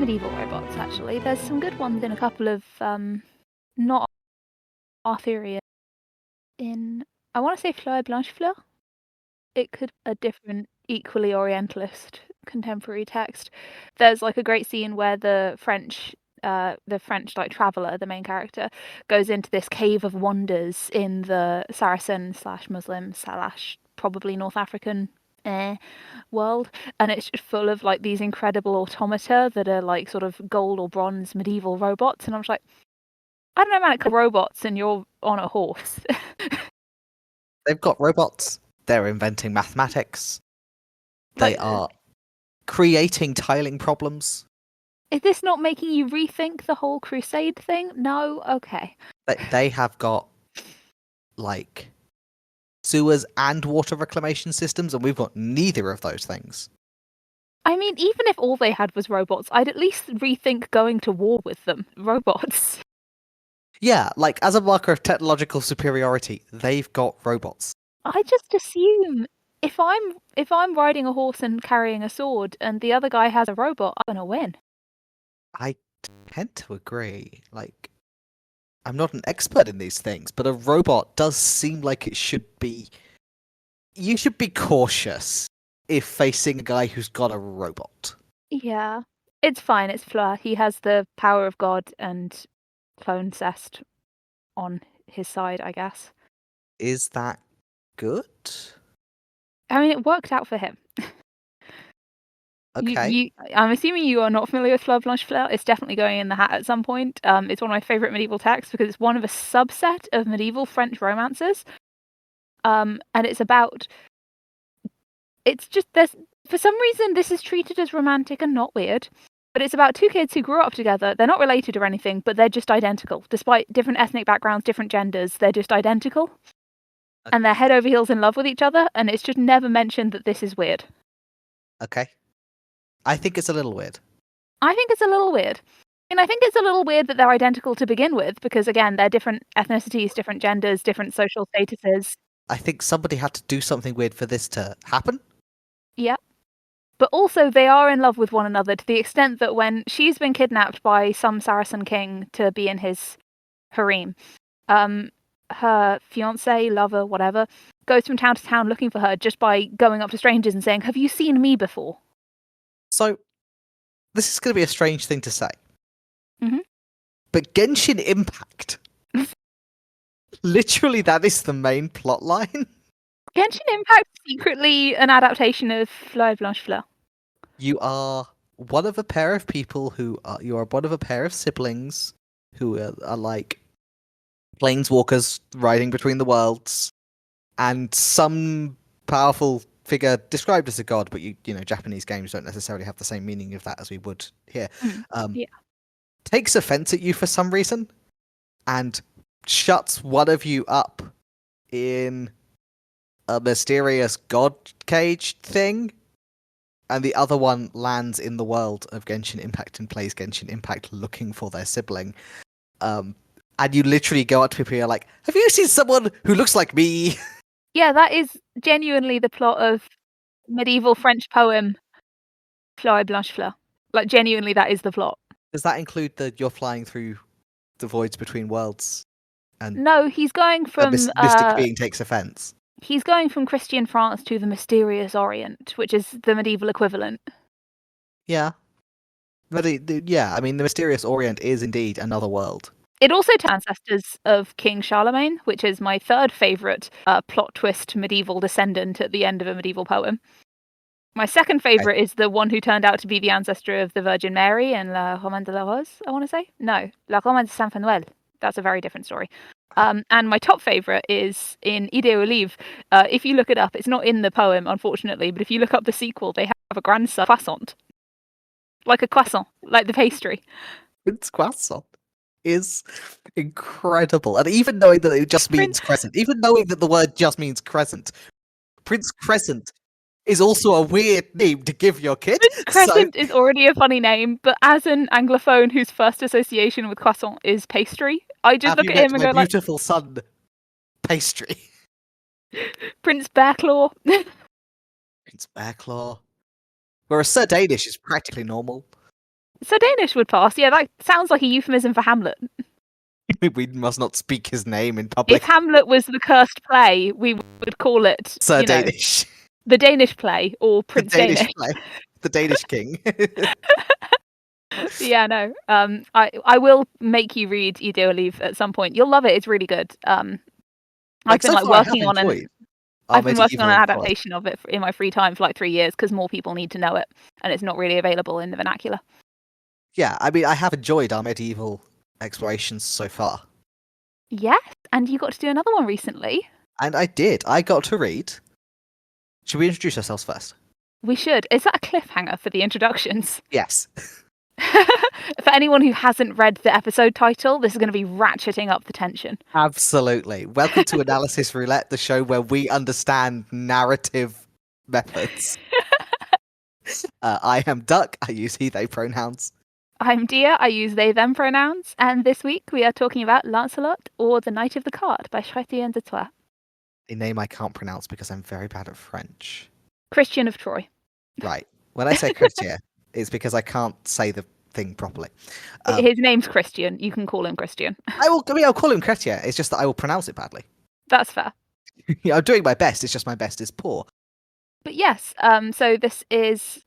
medieval robots, actually. There's some good ones in a couple of, not Arthurian, in, I want to say Fleur Blanchefleur. It could be a different, equally Orientalist contemporary text. There's like a great scene where the French like traveller, the main character, goes into this cave of wonders in the Saracen / Muslim / probably North African world, and it's just full of like these incredible automata that are like sort of gold or bronze medieval robots, and I was like, I don't know, man, it's robots and you're on a horse. They've got robots. They're inventing mathematics. They are creating tiling problems. Is this not making you rethink the whole crusade thing? No? Okay. They have got, like, sewers and water reclamation systems, and we've got neither of those things. I mean, even if all they had was robots, I'd at least rethink going to war with them. Robots. Yeah, like, as a marker of technological superiority, they've got robots. I just assume if I'm riding a horse and carrying a sword and the other guy has a robot, I'm gonna win. I tend to agree. Like, I'm not an expert in these things, but a robot does seem like it should be... You should be cautious if facing a guy who's got a robot. Yeah. It's fine, it's Fleur. He has the power of God and clone cest on his side, I guess. Is that good? I mean, it worked out for him. Okay. I'm assuming you are not familiar with Fleur Blanchefleur. It's definitely going in the hat at some point. It's one of my favourite medieval texts because it's one of a subset of medieval French romances. And it's about... It's just... For some reason, this is treated as romantic and not weird. But it's about two kids who grew up together. They're not related or anything, but they're just identical. Despite different ethnic backgrounds, different genders, they're just identical. Okay. And they're head over heels in love with each other, and it's just never mentioned that this is weird. Okay. I think it's a little weird. I think it's a little weird. And I think it's a little weird that they're identical to begin with, because again, they're different ethnicities, different genders, different social statuses. I think somebody had to do something weird for this to happen. Yeah. But also, they are in love with one another to the extent that when she's been kidnapped by some Saracen king to be in his harem, her fiancé, lover, whatever, goes from town to town looking for her just by going up to strangers and saying, "Have you seen me before?" So, this is going to be a strange thing to say. Mhm. But Genshin Impact, literally that is the main plot line. Genshin Impact is secretly an adaptation of Fleur Blanchefleur. You are one of a pair of people you are one of a pair of siblings who are like planeswalkers riding between the worlds, and some powerful figure described as a god, but you know Japanese games don't necessarily have the same meaning of that as we would here. Yeah. Takes offense at you for some reason and shuts one of you up in a mysterious god cage thing, and the other one lands in the world of Genshin Impact and plays Genshin Impact looking for their sibling. And you literally go up to people and you're like, have you seen someone who looks like me? Yeah, that is genuinely the plot of medieval French poem Fleur Blanchefleur. Like, genuinely, that is the plot. Does that include that you're flying through the voids between worlds? And no, he's going from... mystic being takes offense. He's going from Christian France to the mysterious Orient, which is the medieval equivalent. Yeah. But I mean, the mysterious Orient is indeed another world. It also tells ancestors of King Charlemagne, which is my third favourite plot twist medieval descendant at the end of a medieval poem. My second favourite is the one who turned out to be the ancestor of the Virgin Mary in La Romaine de la Rose, I want to say. No, La Romaine de Saint-Fanuel. That's a very different story. And my top favourite is in Idée aux Livres. If you look it up, it's not in the poem, unfortunately, but if you look up the sequel, they have a grandson, croissant. Like a croissant, like the pastry. Prince Croissant is incredible. And even knowing that it just means crescent, even knowing that the word just means crescent, Prince Crescent is also a weird name to give your kid. Prince Crescent is already a funny name, but as an Anglophone whose first association with croissant is pastry, I just look at him and go like, beautiful son, pastry. Prince Bearclaw. Prince Bearclaw. Whereas Sir Danish is practically normal. So Danish would pass. Yeah, that sounds like a euphemism for Hamlet. We must not speak his name in If public. Hamlet was the cursed play, we would call it, Sir Danish. the Danish play or The Prince Danish Danish. play. The Danish king. Yeah, no. I will make you read Ideoliv at some point. You'll love it. It's really good. I've been so far I have working on enjoyed our I've been working on an medieval folly. adaptation of it in my free time for like 3 years because more people need to know it, and it's not really available in the vernacular. Yeah, I mean, I have enjoyed our medieval explorations so far. Yes, and you got to do another one recently. And I did. I got to read. Should we introduce ourselves first? We should. Is that a cliffhanger for the introductions? Yes. For anyone who hasn't read the episode title, this is going to be ratcheting up the tension. Absolutely. Welcome to Analysis Roulette, the show where we understand narrative methods. I am Duck. I use he, they pronouns. I'm Dia. I use they, them pronouns. And this week we are talking about Lancelot or The Knight of the Card by Chrétien de Troyes. A name I can't pronounce because I'm very bad at French. Christian of Troyes. Right. When I say Chrétien, it's because I can't say the thing properly. His name's Christian. You can call him Christian. I'll call him Chrétien. It's just that I will pronounce it badly. That's fair. I'm doing my best. It's just my best is poor. But yes, so this is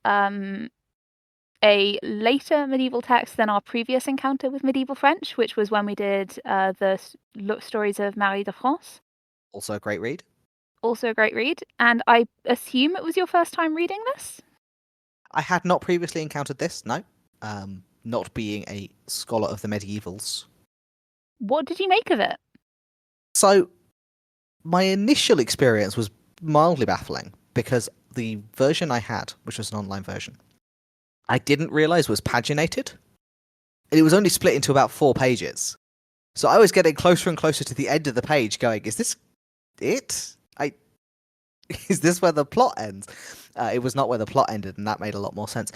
a later medieval text than our previous encounter with medieval French, which was when we did the stories of Marie de France. Also a great read. Also a great read. And I assume it was your first time reading this? I had not previously encountered this, no. Not being a scholar of the medievals. What did you make of it? So, my initial experience was mildly baffling because the version I had, which was an online version, I didn't realise was paginated. It was only split into about 4 pages. So I was getting closer and closer to the end of the page going, is this it? Is this where the plot ends? It was not where the plot ended, and that made a lot more sense.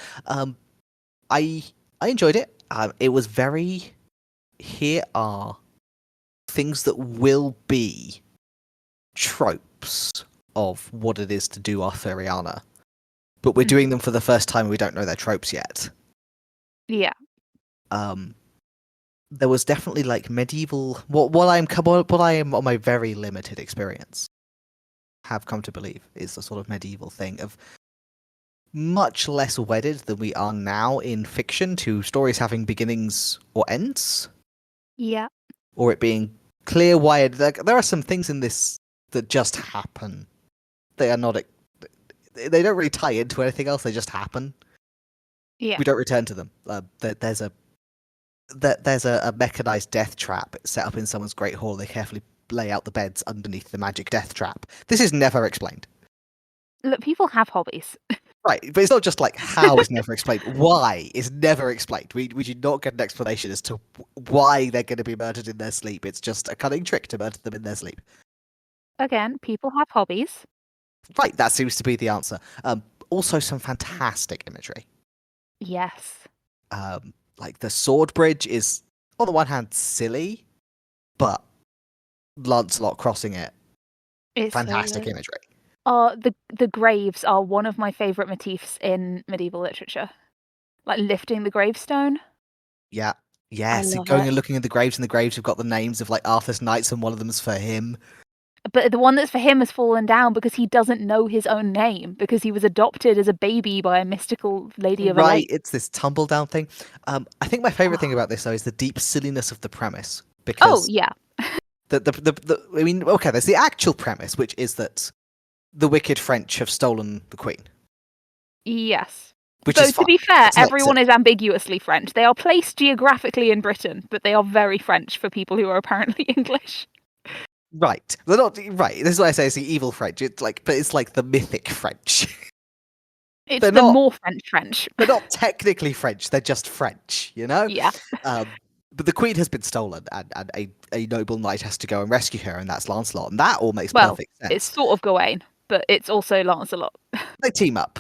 I enjoyed it. It was very, here are things that will be tropes of what it is to do Arthuriana, but we're doing them for the first time and we don't know their tropes yet. Yeah. There was definitely like medieval, what I am on my very limited experience have come to believe is the sort of medieval thing of much less wedded than we are now in fiction to stories having beginnings or ends. Yeah. Or it being clear wired. Like, there are some things in this that just happen. They are not. They don't really tie into anything else. They just happen. Yeah. We don't return to them. There's a mechanized death trap set up in someone's great hall. They carefully lay out the beds underneath the magic death trap. This is never explained. Look, people have hobbies. Right, but it's not just like how is never explained. Why is never explained. We do not get an explanation as to why they're going to be murdered in their sleep. It's just a cunning trick to murder them in their sleep. Again, people have hobbies. Right, that seems to be the answer. Also, some fantastic imagery. Yes. Like the sword bridge is, on the one hand, silly, but Lancelot crossing it, It's fantastic imagery. The graves are one of my favourite motifs in medieval literature. Like lifting the gravestone. Yeah. Yes, love going it. and looking at the graves, and the graves have got the names of like Arthur's knights, and one of them's for him. But the one that's for him has fallen down because he doesn't know his own name, because he was adopted as a baby by a mystical lady of a Right, lake. it's this tumble down thing. I think my favourite thing about this though is the deep silliness of the premise. Because yeah. I mean, okay, there's the actual premise, which is that the wicked French have stolen the Queen. Yes. Which So is to fine. be fair, It's not everyone is ambiguously French. They are placed geographically in Britain, but they are very French for people who are apparently English. Right. They're not right. This is why I say it's the evil French. It's like, but it's like the mythic French. It's They're the not- more French. They're not technically French. They're just French. You know. Yeah. But the Queen has been stolen, and a noble knight has to go and rescue her, and that's Lancelot, and that all makes perfect sense. It's sort of Gawain, but it's also Lancelot. They team up.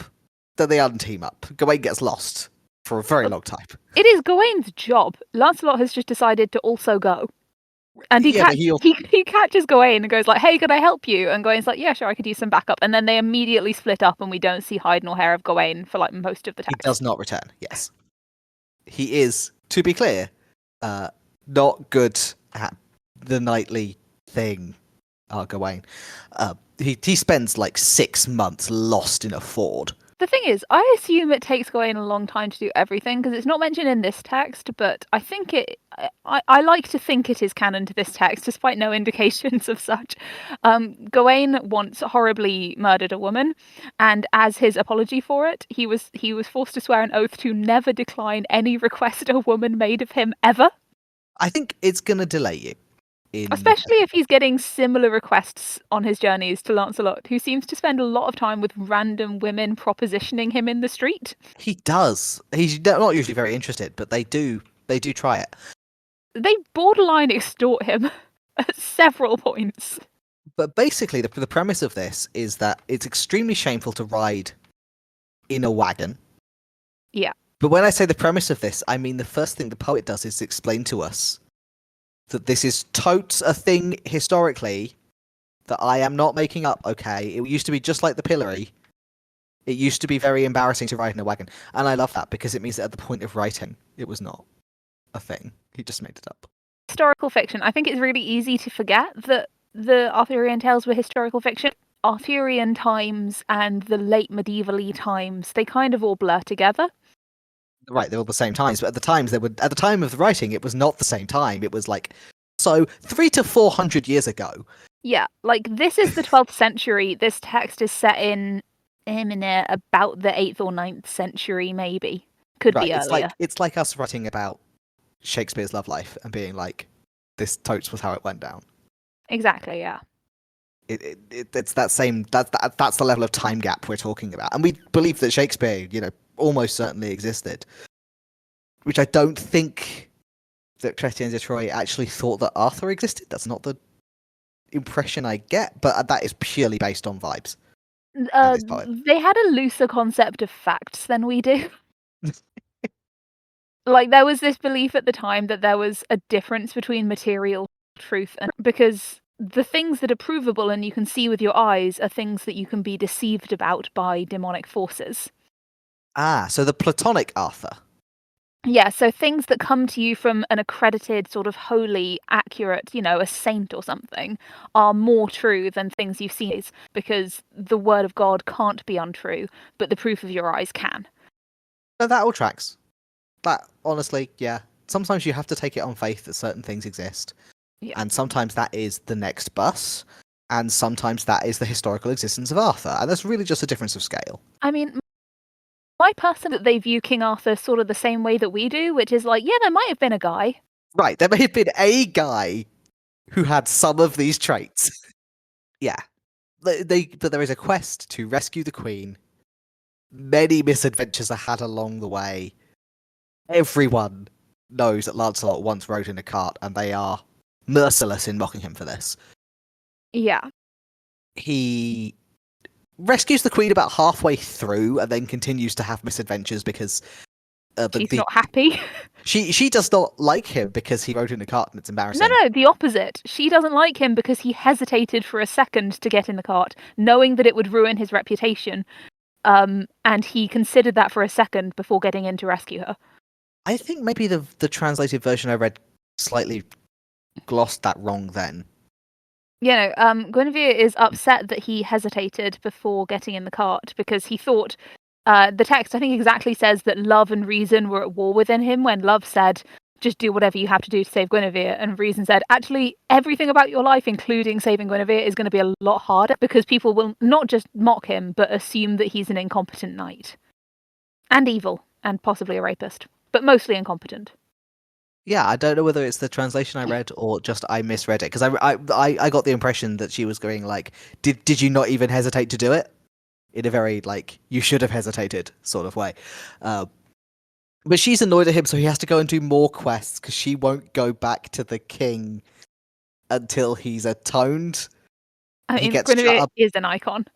Then they unteam up. Gawain gets lost for a very long time. It is Gawain's job. Lancelot has just decided to also go. And he catches Gawain and goes like, "Hey, could I help you?" And Gawain's like, "Yeah, sure, I could use some backup." And then they immediately split up, and we don't see hide nor hair of Gawain for like most of the text. He does not return. Yes. he is, to be clear, not good at the knightly thing, Gawain. He spends like 6 months lost in a ford. The thing is, I assume it takes Gawain a long time to do everything because it's not mentioned in this text, but I think I like to think it is canon to this text, despite no indications of such. Gawain once horribly murdered a woman, and as his apology for it, he was forced to swear an oath to never decline any request a woman made of him ever. I think it's gonna delay you. Especially if he's getting similar requests on his journeys to Lancelot, who seems to spend a lot of time with random women propositioning him in the street. He does. He's not usually very interested, but they do try it. They borderline extort him at several points. But basically, the premise of this is that it's extremely shameful to ride in a wagon. Yeah. But when I say the premise of this, I mean the first thing the poet does is explain to us that this is totes a thing historically that I am not making up, okay? It used to be just like the pillory. It used to be very embarrassing to ride in a wagon. And I love that because it means that at the point of writing, it was not a thing. He just made it up. Historical fiction. I think it's really easy to forget that the Arthurian tales were historical fiction. Arthurian times and the late medieval-y times, they kind of all blur together. Right, they're all the same times, but at the time of the writing, it was not the same time. It was like 300 to 400 years ago. Yeah, like this is the 12th century. This text is set in about the 8th or 9th century, maybe. Could be earlier. It's like us writing about Shakespeare's love life and being like, this totes was how it went down. Exactly, yeah. It's that's the level of time gap we're talking about, and we believe that Shakespeare, almost certainly existed, which I don't think that Chrétien de Troyes actually thought that Arthur existed. That's not the impression I get, but that is purely based on vibes. They had a looser concept of facts than we do. Like, there was this belief at the time that there was a difference between material truth and because the things that are provable and you can see with your eyes are things that you can be deceived about by demonic forces. Ah, so the Platonic Arthur. Yeah, so things that come to you from an accredited, sort of holy, accurate, a saint or something, are more true than things you've seen, because the word of God can't be untrue, but the proof of your eyes can. So that all tracks. That, honestly, yeah. Sometimes you have to take it on faith that certain things exist. Yeah. And sometimes that is the next bus, and sometimes that is the historical existence of Arthur. And that's really just a difference of scale. I mean, my person that they view King Arthur sort of the same way that we do, which is like, yeah, there might have been a guy. Right, there may have been a guy who had some of these traits. Yeah. But there is a quest to rescue the queen. Many misadventures are had along the way. Everyone knows that Lancelot once rode in a cart, and they are merciless in mocking him for this. Yeah. He rescues the queen about halfway through and then continues to have misadventures because she's not happy. She does not like him because he rode in a cart and it's embarrassing. No, the opposite. She doesn't like him because he hesitated for a second to get in the cart, knowing that it would ruin his reputation. And he considered that for a second before getting in to rescue her. I think maybe the translated version I read slightly glossed that wrong then. Guinevere is upset that he hesitated before getting in the cart because he thought the text, I think, exactly says that love and reason were at war within him when love said, just do whatever you have to do to save Guinevere, and reason said, actually, everything about your life, including saving Guinevere, is going to be a lot harder because people will not just mock him, but assume that he's an incompetent knight. And evil, and possibly a rapist, but mostly incompetent. Yeah, I don't know whether it's the translation I read or just I misread it, because I got the impression that she was going like, did you not even hesitate to do it? In a very, like, you should have hesitated sort of way. But she's annoyed at him, so he has to go and do more quests, because she won't go back to the king until he's atoned. I mean, Guinevere is an icon.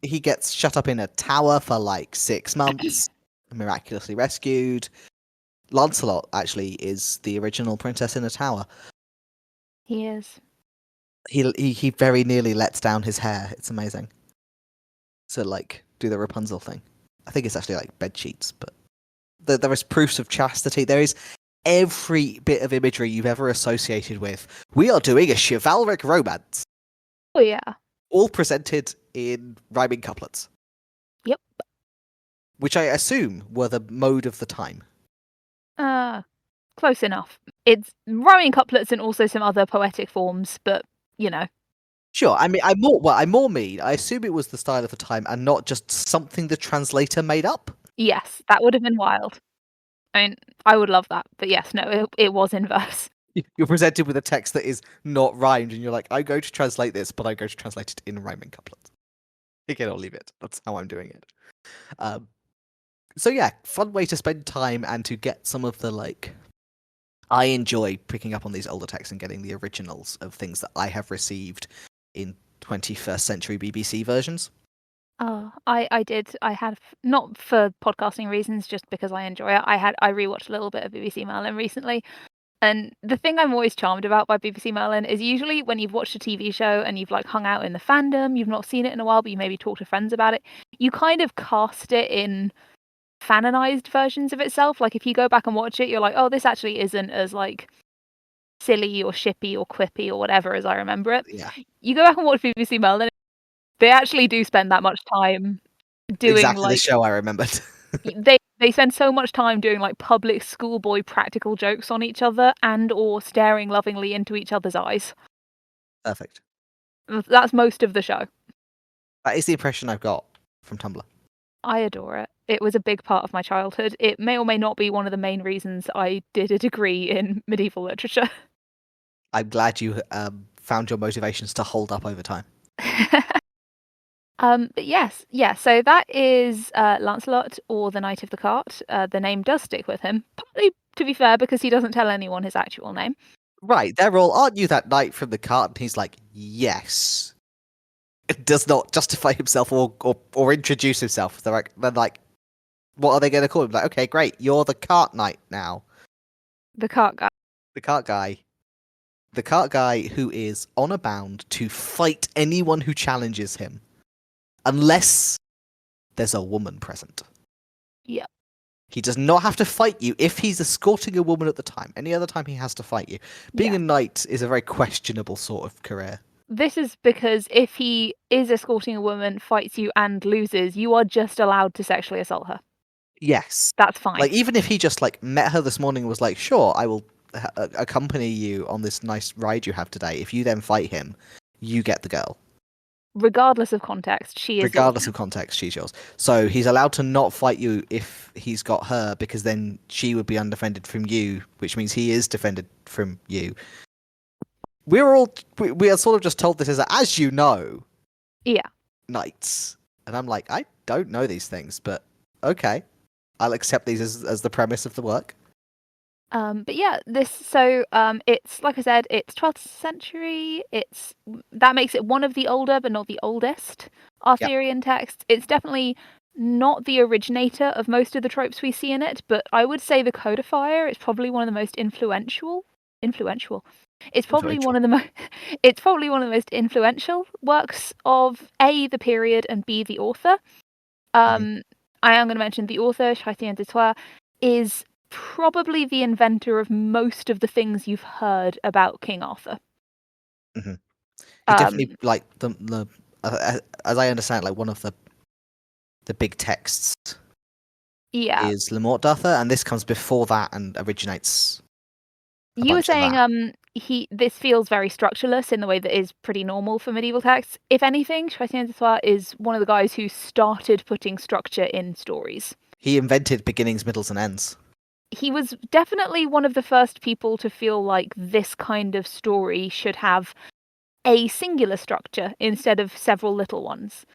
He gets shut up in a tower for like 6 months, miraculously rescued. Lancelot actually is the original princess in a tower. He is. He very nearly lets down his hair. It's amazing. So, like, do the Rapunzel thing. I think it's actually like bed sheets, but There is proofs of chastity. There is every bit of imagery you've ever associated with. We are doing a chivalric romance, Oh yeah. all presented in rhyming couplets, Yep. which I assume were the mode of the time. Close enough. It's rhyming couplets and also some other poetic forms, but you know. Sure, I mean, I more mean. I assume it was the style of the time and not just something the translator made up. Yes, that would have been wild. I mean, I would love that, but yes, no, it was in verse. You're presented with a text that is not rhymed, and you're like, I'm going to translate this, but I'm going to translate it in rhyming couplets. Take it or leave it. That's how I'm doing it. So yeah, fun way to spend time and to get some of the like. I enjoy picking up on these older texts and getting the originals of things that I have received in 21st century BBC versions. Oh, I did. I had not for podcasting reasons, just because I enjoy it. I rewatched a little bit of BBC Merlin recently, and the thing I'm always charmed about by BBC Merlin is usually when you've watched a TV show and you've like hung out in the fandom, you've not seen it in a while, but you maybe talk to friends about it. You kind of cast it in fanonized versions of itself. Like if you go back and watch it, you're like, oh, this actually isn't as like silly or shippy or quippy or whatever as I remember it. Yeah, You go back and watch BBC Merlin, they actually do spend that much time doing exactly the like show I remembered. they spend so much time doing like public schoolboy practical jokes on each other and or staring lovingly into each other's eyes. Perfect. That's most of the show. That is the impression I've got from Tumblr. I adore it. It was a big part of my childhood. It may or may not be one of the main reasons I did a degree in medieval literature. I'm glad you found your motivations to hold up over time. But yes, yeah, so that is Lancelot or the Knight of the Cart. The name does stick with him, partly to be fair, because he doesn't tell anyone his actual name. Right, they're all, aren't you that knight from the cart? And he's like, yes. It does not justify himself or introduce himself. They're like, what are they going to call him? Like, okay, great, you're the cart knight now. The cart guy. The cart guy. The cart guy who is honor bound to fight anyone who challenges him. Unless there's a woman present. Yeah. He does not have to fight you if he's escorting a woman at the time. Any other time he has to fight you. Being a knight is a very questionable sort of career. This is because if he is escorting a woman, fights you, and loses, you are just allowed to sexually assault her. Yes. That's fine. Like, even if he just, like, met her this morning and was like, sure, I will accompany you on this nice ride you have today. If you then fight him, you get the girl. Regardless of context, she is Regardless yours. of context, she's yours. So he's allowed to not fight you if he's got her, because then she would be undefended from you, which means he is defended from you. We are sort of just told this as you know, Yeah. knights. And I'm like, I don't know these things, but okay. I'll accept these as the premise of the work. But yeah, it's like I said, it's 12th century. That makes it one of the older, but not the oldest Arthurian texts. It's definitely not the originator of most of the tropes we see in it, but I would say the codifier is probably one of the most influential. It's probably one of the it's probably one of the most influential works of A, the period, and B, the author. I am going to mention the author, Chrétien de Troyes, is probably the inventor of most of the things you've heard about King Arthur. Mm-hmm. He definitely, like, the as I understand, like, one of the big texts is Le Morte d'Arthur, and this comes before that and originates. You were saying this feels very structureless in the way that is pretty normal for medieval texts. If anything, Chrétien de Troyes is one of the guys who started putting structure in stories. He invented beginnings, middles, and ends. He was definitely one of the first people to feel like this kind of story should have a singular structure instead of several little ones.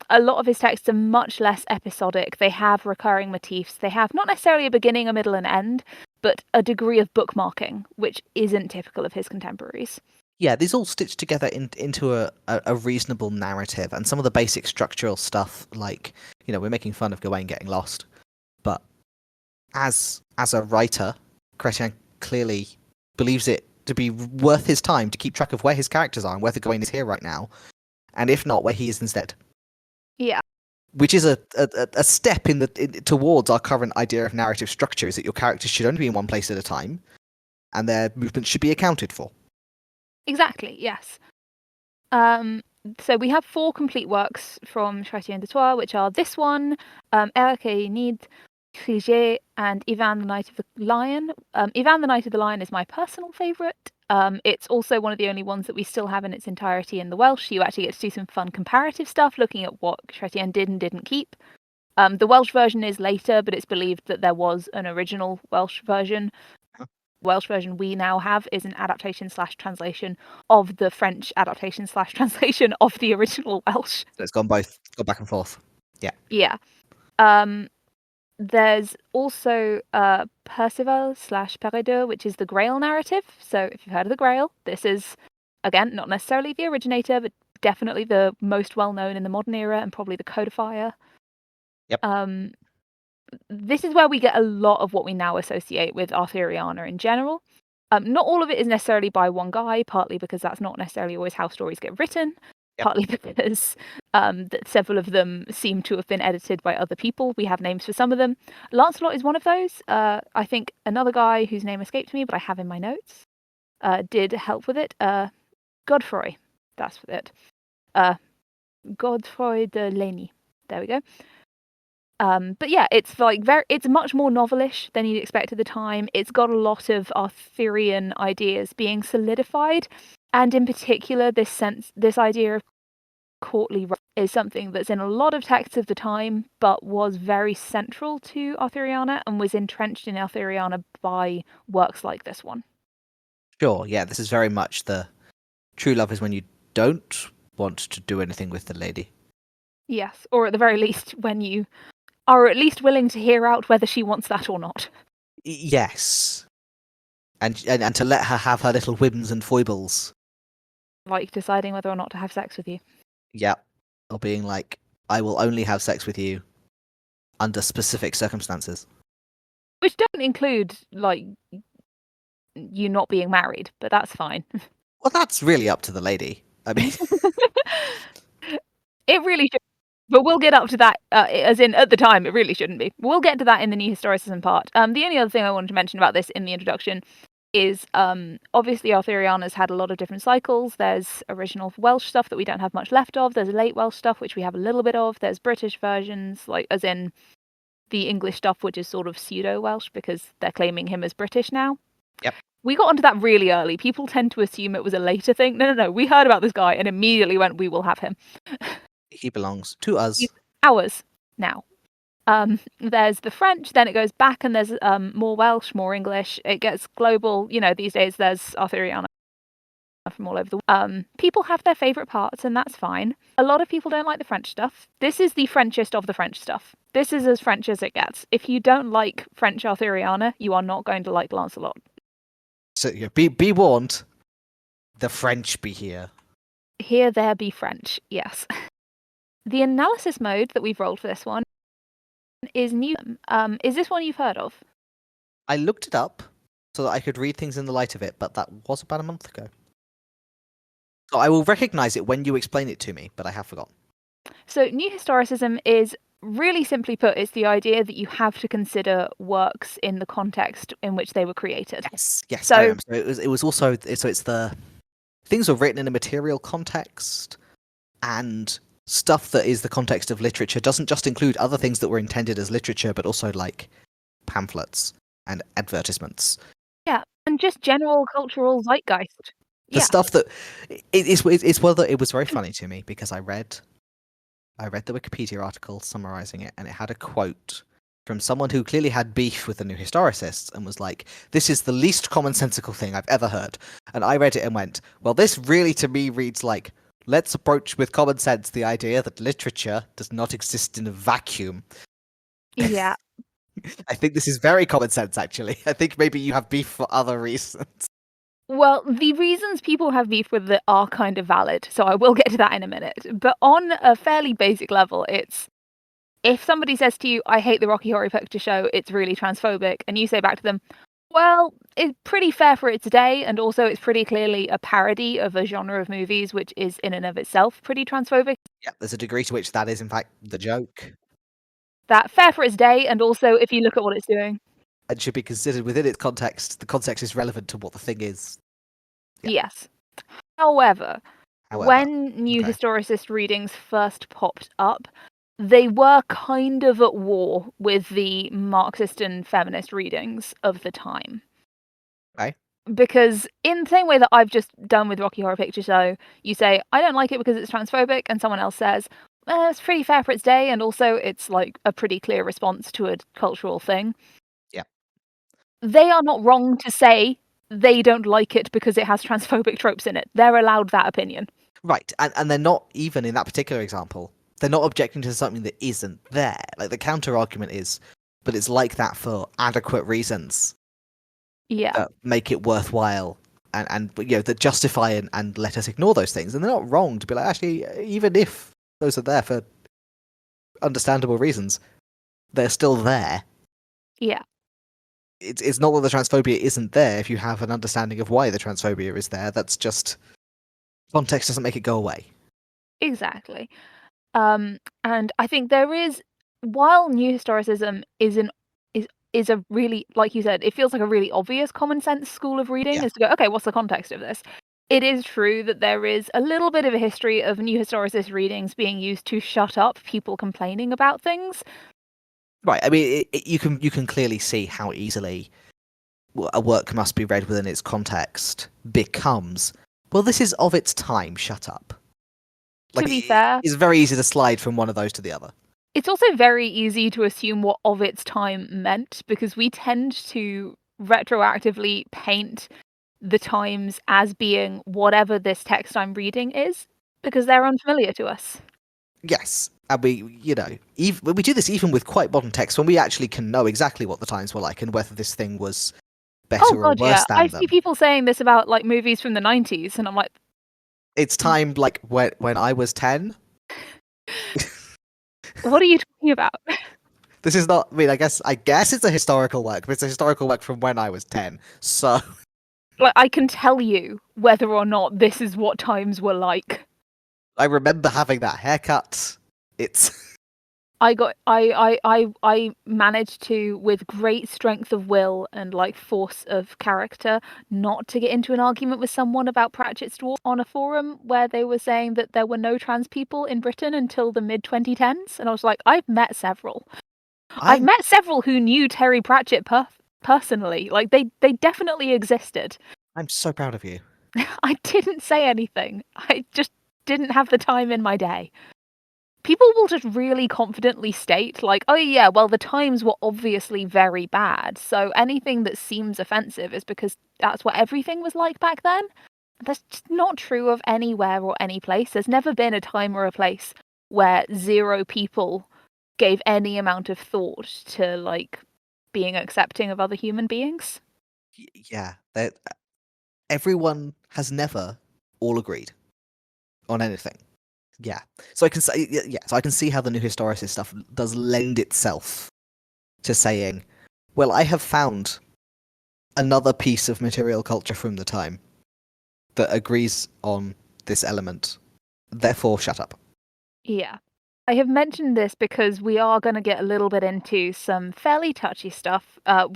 A lot of his texts are much less episodic. They have recurring motifs. They have not necessarily a beginning, a middle, and end, but a degree of bookmarking, which isn't typical of his contemporaries. Yeah, these all stitch together into a reasonable narrative, and some of the basic structural stuff, like, you know, we're making fun of Gawain getting lost, but as a writer, Chrétien clearly believes it to be worth his time to keep track of where his characters are and whether Gawain is here right now, and if not, where he is instead. Yeah. which is a step towards our current idea of narrative structure, is that your characters should only be in one place at a time, and their movements should be accounted for. Exactly, yes. So we have 4 complete works from Chrétien de Troyes, which are this one, Nid, Frigé, and Ivan the Knight of the Lion. Ivan the Knight of the Lion is my personal favourite. It's also one of the only ones that we still have in its entirety in the Welsh. You actually get to do some fun comparative stuff, looking at what Chrétien did and didn't keep. The Welsh version is later, but it's believed that there was an original Welsh version. Welsh version we now have is an adaptation/translation of the French adaptation/translation of the original Welsh. So it's gone back and forth. Yeah. Yeah. There's also Perceval/Peredur, which is the Grail narrative. So if you've heard of the Grail, this is, again, not necessarily the originator, but definitely the most well-known in the modern era and probably the codifier. Yep. This is where we get a lot of what we now associate with Arthuriana in general. Not all of it is necessarily by one guy, partly because that's not necessarily always how stories get written, partly because that several of them seem to have been edited by other people. We have names for some of them. Lancelot is one of those. I think another guy whose name escapes me, but I have in my notes, did help with it. Godefroi, that's it. Godefroi de Leigni. There we go. But yeah, it's it's much more novelish than you'd expect at the time. It's got a lot of Arthurian ideas being solidified, and in particular, this idea of courtly is something that's in a lot of texts of the time, but was very central to Arthuriana and was entrenched in Arthuriana by works like this one. Sure, yeah, this is very much the true love is when you don't want to do anything with the lady. Yes, or at the very least, when you are at least willing to hear out whether she wants that or not. Yes. And to let her have her little whims and foibles. Like deciding whether or not to have sex with you. Yep. Or being like, I will only have sex with you under specific circumstances. Which don't include, like, you not being married, but that's fine. Well, that's really up to the lady. I mean... It really should. But we'll get up to that, as in, at the time, it really shouldn't be. We'll get to that in the new historicism part. The only other thing I wanted to mention about this in the introduction is, obviously Arthuriana's had a lot of different cycles. There's original Welsh stuff that we don't have much left of. There's late Welsh stuff, which we have a little bit of. There's British versions, like, as in the English stuff, which is sort of pseudo-Welsh, because they're claiming him as British now. Yep. We got onto that really early. People tend to assume it was a later thing. No. We heard about this guy and immediately went, we will have him. He belongs to us. He's ours now. There's the French, then it goes back and there's more Welsh, more English. It gets global. You know, these days there's Arthuriana from all over the world. People have their favourite parts and that's fine. A lot of people don't like the French stuff. This is the Frenchest of the French stuff. This is as French as it gets. If you don't like French Arthuriana, you are not going to like Lancelot. So be warned. The French be here. Here, there be French, yes. The analysis mode that we've rolled for this one is new. Is this one you've heard of? I looked it up so that I could read things in the light of it, but that was about a month ago. So I will recognise it when you explain it to me, but I have forgotten. So new historicism is, really simply put, it's the idea that you have to consider works in the context in which they were created. Yes. So it was also it's the things were written in a material context, and stuff that is the context of literature doesn't just include other things that were intended as literature, but also like pamphlets and advertisements. Yeah, and just general cultural zeitgeist. The stuff that it's whether it was very funny to me because I read the Wikipedia article summarizing it, and it had a quote from someone who clearly had beef with the new historicists and was like, "This is the least commonsensical thing I've ever heard." And I read it and went, "Well, this really to me reads like, let's approach with common sense the idea that literature does not exist in a vacuum." Yeah. I think this is very common sense, actually. I think maybe you have beef for other reasons. Well, the reasons people have beef with it are kind of valid, so I will get to that in a minute. But on a fairly basic level, it's, if somebody says to you, I hate the Rocky Horror Picture Show, it's really transphobic, and you say back to them, well, it's pretty fair for its day, and also it's pretty clearly a parody of a genre of movies which is in and of itself pretty transphobic. Yeah, there's a degree to which that is, in fact, the joke. That fair for its day, and also if you look at what it's doing. And should be considered within its context. The context is relevant to what the thing is. Yeah. Yes. However, However, when new okay. historicist readings first popped up, they were kind of at war with the Marxist and feminist readings of the time. Okay. Because in the same way that I've just done with Rocky Horror Picture Show, you say, I don't like it because it's transphobic, and someone else says, it's pretty fair for its day, and also it's like a pretty clear response to a cultural thing. Yeah. They are not wrong to say they don't like it because it has transphobic tropes in it. They're allowed that opinion. Right, and they're not, even in that particular example, they're not objecting to something that isn't there. Like, the counter-argument is, but it's like that for adequate reasons Yeah. that make it worthwhile and that justify and let us ignore those things. And they're not wrong to be like, actually, even if those are there for understandable reasons, they're still there. Yeah. It's not that the transphobia isn't there if you have an understanding of why the transphobia is there. That's just context doesn't make it go away. Exactly. And I think there is, while new historicism is a really, like you said, it feels like a really obvious common sense school of reading Yeah. is to go, okay, what's the context of this? It is true that there is a little bit of a history of new historicist readings being used to shut up people complaining about things. Right. I mean, you can clearly see how easily a work must be read within its context becomes, well, this is of its time. Shut up. To Like, be fair, it's very easy to slide from one of those to the other. it's also very easy to assume what of its time meant because we tend to retroactively paint the times as being whatever this text I'm reading is because they're unfamiliar to us. Yes, and we we do this even with quite modern texts when we actually can know exactly what the times were like and whether this thing was Oh better or god, yeah. worse I than see them. people saying this about like movies from the 90s and I'm like, It's time, like when I was 10. what are you talking about? This is not. I mean, I guess it's a historical work, but it's a historical work from when I was 10. So Like I can tell you whether or not this is what times were like. I remember having that haircut. It's I managed to, with great strength of will and like force of character, not to get into an argument with someone about Pratchett's dwarf on a forum where they were saying that there were no trans people in Britain until the mid 2010s, and I was like, I've met several. I've I'm met several who knew Terry Pratchett personally. Like they definitely existed. I'm so proud of you. I didn't say anything. I just didn't have the time in my day. People will just really confidently state, like, oh yeah, well, the times were obviously very bad, so anything that seems offensive is because that's what everything was like back then. That's just not true of anywhere or any place. There's never been a time or a place where 0 people gave any amount of thought to, like, being accepting of other human beings. Yeah, that everyone has never all agreed on anything. Yeah, so I can say so I can see how the new historicist stuff does lend itself to saying, well, I have found another piece of material culture from the time that agrees on this element. Therefore, shut up. Yeah. I have mentioned this because we are going to get a little bit into some fairly touchy stuff. I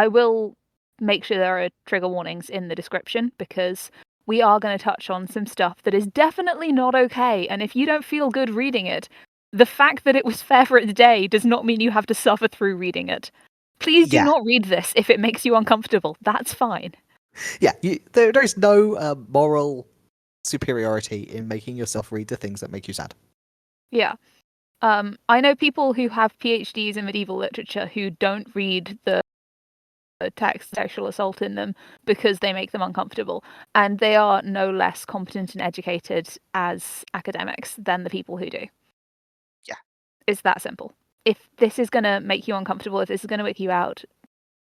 will make sure there are trigger warnings in the description because we are going to touch on some stuff that is definitely not okay. And if you don't feel good reading it, the fact that it was fair for its day does not mean you have to suffer through reading it. Please do Yeah, not read this if it makes you uncomfortable. That's fine. yeah. There is no moral superiority in making yourself read the things that make you sad. Yeah. I know people who have PhDs in medieval literature who don't read the text sexual assault in them because they make them uncomfortable, and they are no less competent and educated as academics than the people who do. Yeah. It's that simple. If this is going to make you uncomfortable, if this is going to wake you out,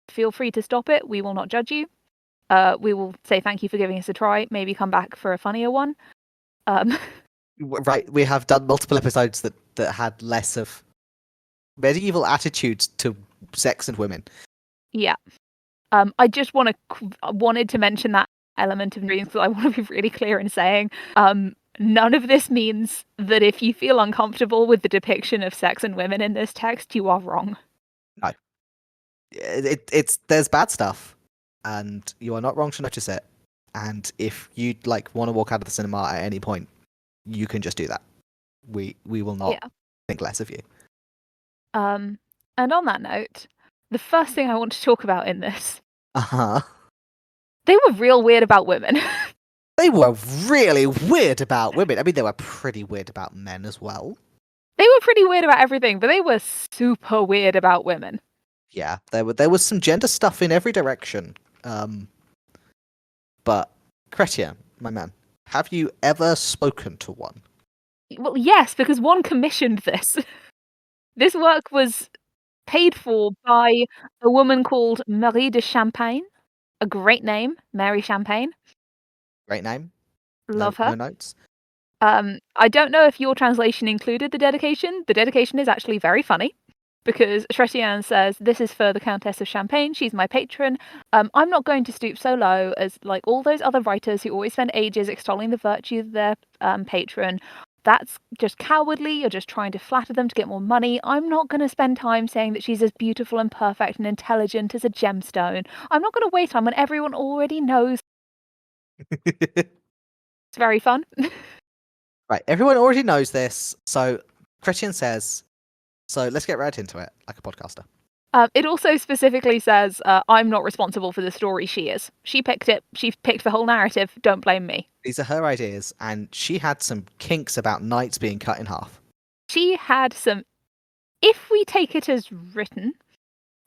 feel free to stop it. We will not judge you. We will say thank you for giving us a try. Maybe come back for a funnier one. Right, we have done multiple episodes that had less of medieval attitudes to sex and women. Yeah. I just wanted to mention that element of reading because I want to be really clear in saying none of this means that if you feel uncomfortable with the depiction of sex and women in this text, you are wrong. No. It's there's bad stuff, and you are not wrong to notice it. And if you want to walk out of the cinema at any point, you can just do that. We will not think less of you. And on that note, the first thing I want to talk about in this, they were real weird about women. They were really weird about women. I mean, they were pretty weird about men as well. They were pretty weird about everything, but they were super weird about women. Yeah, there was some gender stuff in every direction. But Chrétien, my man, have you ever spoken to one? Well, yes, because one commissioned this. This work was paid for by a woman called Marie de Champagne. A great name, Mary Champagne. Great name. Love her. No notes. I don't know if your translation included the dedication. The dedication is actually very funny because Chrétien says, "This is for the Countess of Champagne. She's my patron. I'm not going to stoop so low as like all those other writers who always spend ages extolling the virtue of their patron. That's just cowardly. You're just trying to flatter them to get more money. I'm not going to spend time saying that she's as beautiful and perfect and intelligent as a gemstone. I'm not going to waste time when everyone already knows." It's very fun. Right, everyone already knows this, so Chrétien says, so let's get right into it, like a podcaster. It also specifically says, I'm not responsible for the story, she is. She picked it, she picked the whole narrative, don't blame me. These are her ideas, and she had some kinks about knights being cut in half. She had some, if we take it as written,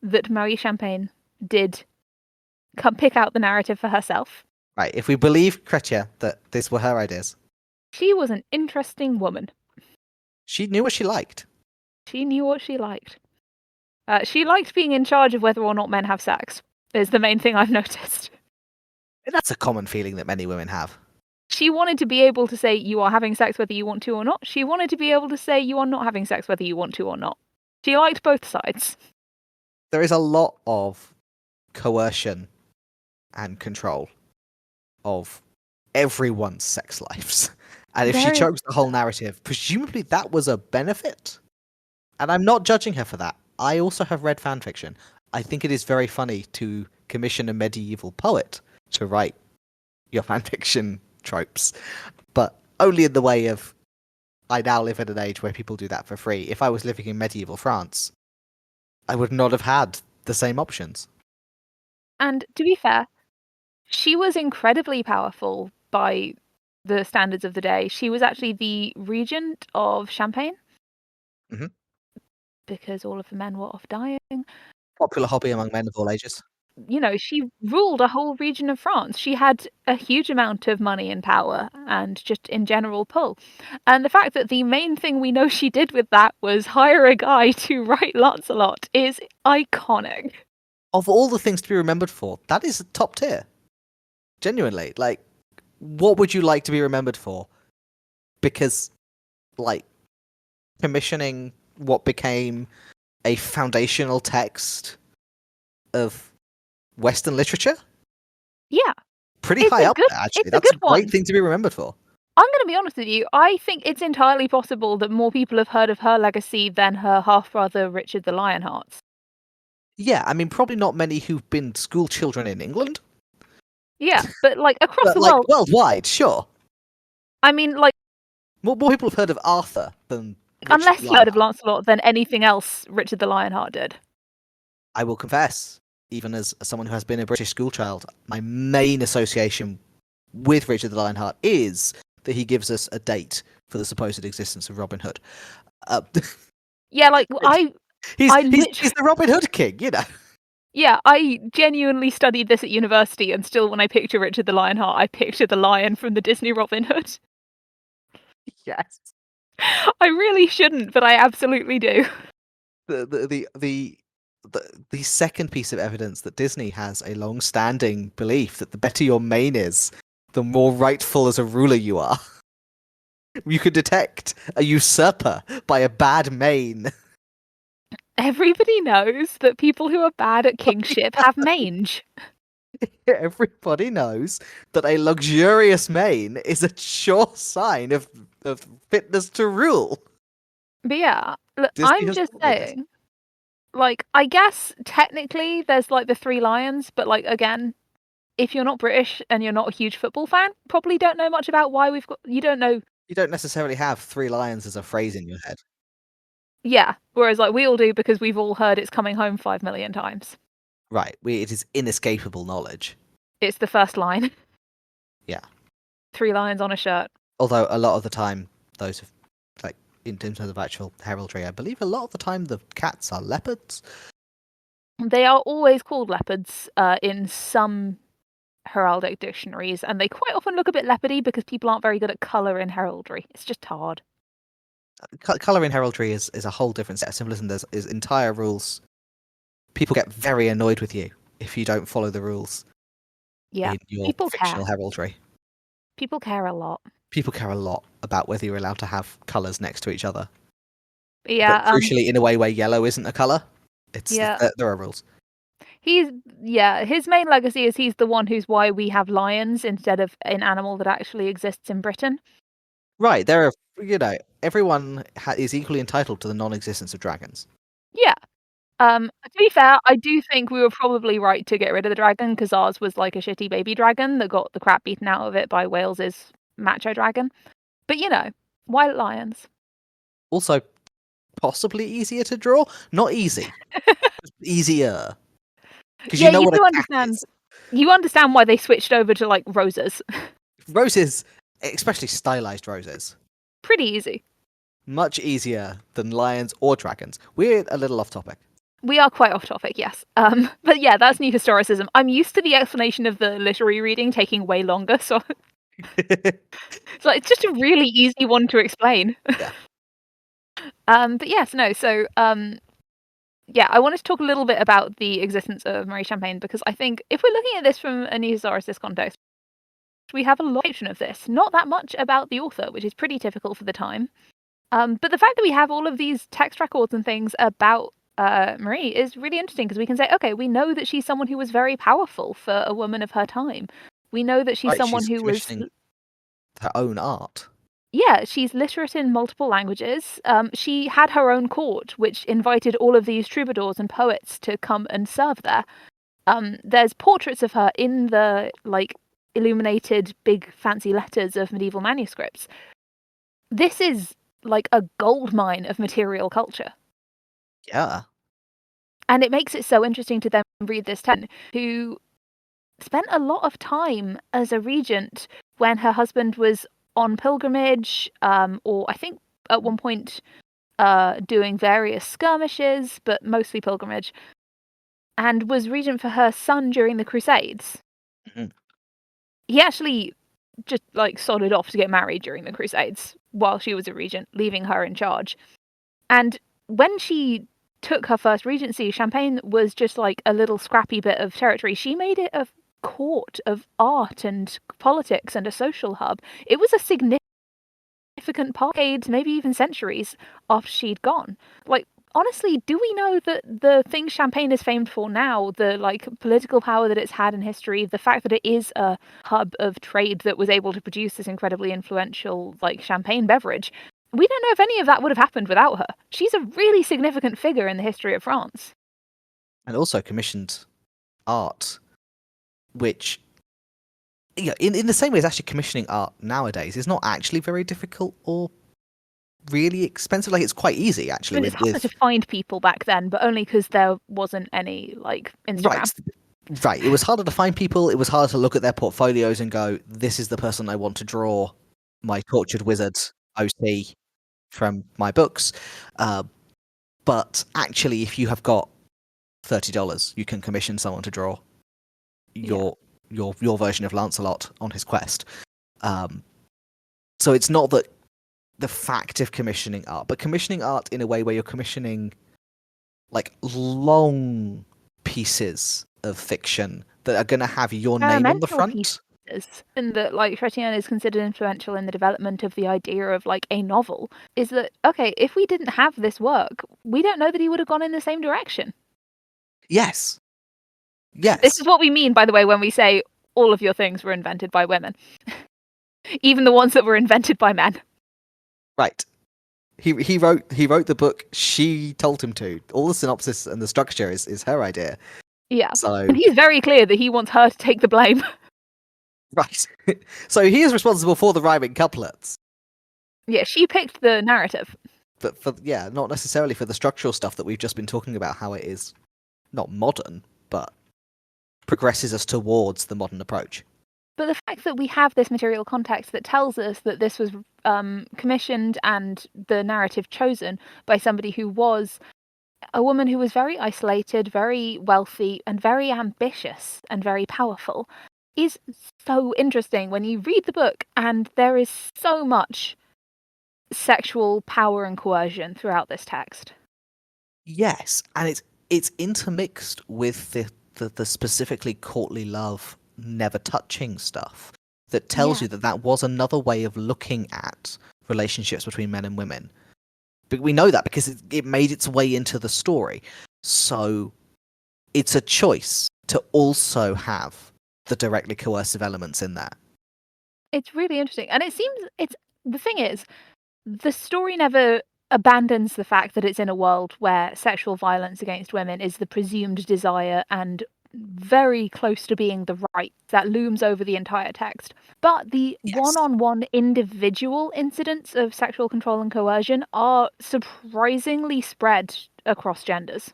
that Marie Champagne did come pick out the narrative for herself. Right, if we believe Chrétien that these were her ideas. She was an interesting woman. She knew what she liked. She knew what she liked. She liked being in charge of whether or not men have sex, is the main thing I've noticed. That's a common feeling that many women have. She wanted to be able to say you are having sex whether you want to or not. She wanted to be able to say you are not having sex whether you want to or not. She liked both sides. There is a lot of coercion and control of everyone's sex lives. And if she chose the whole narrative, presumably that was a benefit. And I'm not judging her for that. I also have read fan fiction. I think it is very funny to commission a medieval poet to write your fan fiction tropes, but only in the way of, I now live in an age where people do that for free. If I was living in medieval France, I would not have had the same options. And to be fair, she was incredibly powerful by the standards of the day. She was actually the regent of Champagne. Mm-hmm. Because all of the men were off dying. Popular hobby among men of all ages. You know, she ruled a whole region of France. She had a huge amount of money and power and just in general pull. And the fact that the main thing we know she did with that was hire a guy to write Lancelot is iconic. Of all the things to be remembered for, that is top tier. Genuinely. Like, what would you like to be remembered for? Because, like, commissioning what became a foundational text of Western literature? Yeah. Pretty high up there, actually. That's a great thing to be remembered for. I'm going to be honest with you. I think it's entirely possible that more people have heard of her legacy than her half-brother Richard the Lionheart's. Yeah, I mean, probably not many who've been school children in England. Yeah, but like across the world. Worldwide, sure. I mean, like... More people have heard of Arthur than Unless you heard of Lancelot than anything else Richard the Lionheart did. I will confess, even as someone who has been a British schoolchild, my main association with Richard the Lionheart is that he gives us a date for the supposed existence of Robin Hood. Yeah, like, he's the Robin Hood king, you know. Yeah, I genuinely studied this at university, and still when I picture Richard the Lionheart, I picture the lion from the Disney Robin Hood. Yes. I really shouldn't, but I absolutely do. The second piece of evidence that Disney has a long-standing belief that the better your mane is, the more rightful as a ruler you are. You could detect a usurper by a bad mane. Everybody knows that people who are bad at kingship have mange. Everybody knows that a luxurious mane is a sure sign of fitness to rule. But yeah, look, Disney I'm has just taught me this. saying, like, I guess technically there's like the three lions, but like again, if you're not British and you're not a huge football fan, probably don't know much about why we've got. You don't know. You don't necessarily have three lions as a phrase in your head. Yeah, whereas like we all do because we've all heard it's coming home 5 million times. Right. It is inescapable knowledge. It's the first line. Yeah. 3 lions on a shirt. Although a lot of the time, those have, like, in terms of actual heraldry, I believe a lot of the time the cats are leopards. They are always called leopards in some heraldic dictionaries, and they quite often look a bit leopardy because people aren't very good at colour in heraldry. It's just hard. Color in heraldry is a whole different set of symbolism. There's entire rules. People get very annoyed with you if you don't follow the rules Yeah, in your people fictional care. heraldry. People care a lot. People care a lot about whether you're allowed to have colours next to each other. But yeah, But crucially, in a way where yellow isn't a colour, yeah. there are rules. His main legacy is he's the one who's why we have lions instead of an animal that actually exists in Britain. Right, there are, everyone is equally entitled to the non-existence of dragons. Yeah. To be fair, I do think we were probably right to get rid of the dragon because ours was like a shitty baby dragon that got the crap beaten out of it by Wales's macho dragon. But why lions? Also, possibly easier to draw. Not easy, just easier. Because Yeah, you know you what a do cat understand. is. You understand why they switched over to like roses. Roses, especially stylized roses, Pretty easy. much easier than lions or dragons. We're a little off topic. We are quite off topic, yes. But yeah, that's new historicism. I'm used to the explanation of the literary reading taking way longer, so it's just a really easy one to explain. Yeah. But yes, no. So yeah, I wanted to talk a little bit about the existence of Marie Champagne because I think if we're looking at this from a new historicist context, we have a lot of this. Not that much about the author, which is pretty typical for the time. But the fact that we have all of these text records and things about Marie is really interesting because we can say, okay, we know that she's someone who was very powerful for a woman of her time. We know that she's Right, someone she's who was, commissioning her own art. yeah, she's literate in multiple languages. She had her own court, which invited all of these troubadours and poets to come and serve there. There's portraits of her in the illuminated big fancy letters of medieval manuscripts. This is like a goldmine of material culture. Yeah. And it makes it so interesting to then read this text, who spent a lot of time as a regent when her husband was on pilgrimage, or I think at one point doing various skirmishes, but mostly pilgrimage, and was regent for her son during the Crusades. Mhm. He actually just sodded off to get married during the Crusades while she was a regent, leaving her in charge. And when she took her first regency, Champagne was just like a little scrappy bit of territory. She made it a court of art and politics and a social hub. It was a significant part, decades, maybe even centuries after she'd gone. Honestly, do we know that the things Champagne is famed for now, the political power that it's had in history, the fact that it is a hub of trade that was able to produce this incredibly influential champagne beverage, we don't know if any of that would have happened without her. She's a really significant figure in the history of France. And also commissioned art, which, in the same way as actually commissioning art nowadays is not actually very difficult or really expensive. Like, it's quite easy actually. I mean, it's harder to find people back then, but only because there wasn't any Instagram. Right. It was harder to find people. It was harder to look at their portfolios and go, "This is the person I want to draw my tortured wizard OC from my books." But actually, if you have got $30, you can commission someone to draw your version of Lancelot on his quest. So it's not that the fact of commissioning art, but commissioning art in a way where you're commissioning long pieces of fiction that are going to have your name on the front. Pieces. And that Chrétien is considered influential in the development of the idea of a novel is that, okay, if we didn't have this work, we don't know that he would have gone in the same direction. Yes. Yes. This is what we mean, by the way, when we say all of your things were invented by women. Even the ones that were invented by men. Right. He wrote the book. She told him to. All the synopsis and the structure is her idea. Yeah. So And he's very clear that he wants her to take the blame. right. So he is responsible for the rhyming couplets. Yeah, she picked the narrative. But not necessarily for the structural stuff that we've just been talking about, how it is not modern, but progresses us towards the modern approach. But the fact that we have this material context that tells us that this was commissioned and the narrative chosen by somebody who was a woman who was very isolated, very wealthy, and very ambitious and very powerful is so interesting when you read the book, and there is so much sexual power and coercion throughout this text. Yes, and it's intermixed with the specifically courtly love, never touching stuff that tells you that was another way of looking at relationships between men and women. But we know that because it made its way into the story. So it's a choice to also have the directly coercive elements in that. It's really interesting. And it seems the thing is, the story never abandons the fact that it's in a world where sexual violence against women is the presumed desire and very close to being the right that looms over the entire text. But the one-on-one individual incidents of sexual control and coercion are surprisingly spread across genders.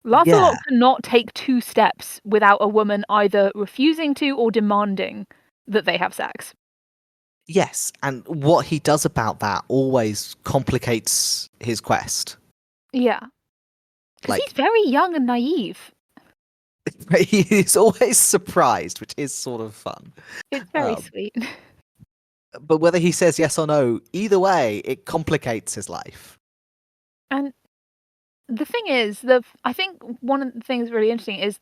Lancelot cannot take 2 steps without a woman either refusing to or demanding that they have sex. Yes, and what he does about that always complicates his quest. Yeah. Because he's very young and naive. He's always surprised, which is sort of fun. It's very sweet. But whether he says yes or no, either way, it complicates his life. And the thing is, I think one of the things really interesting is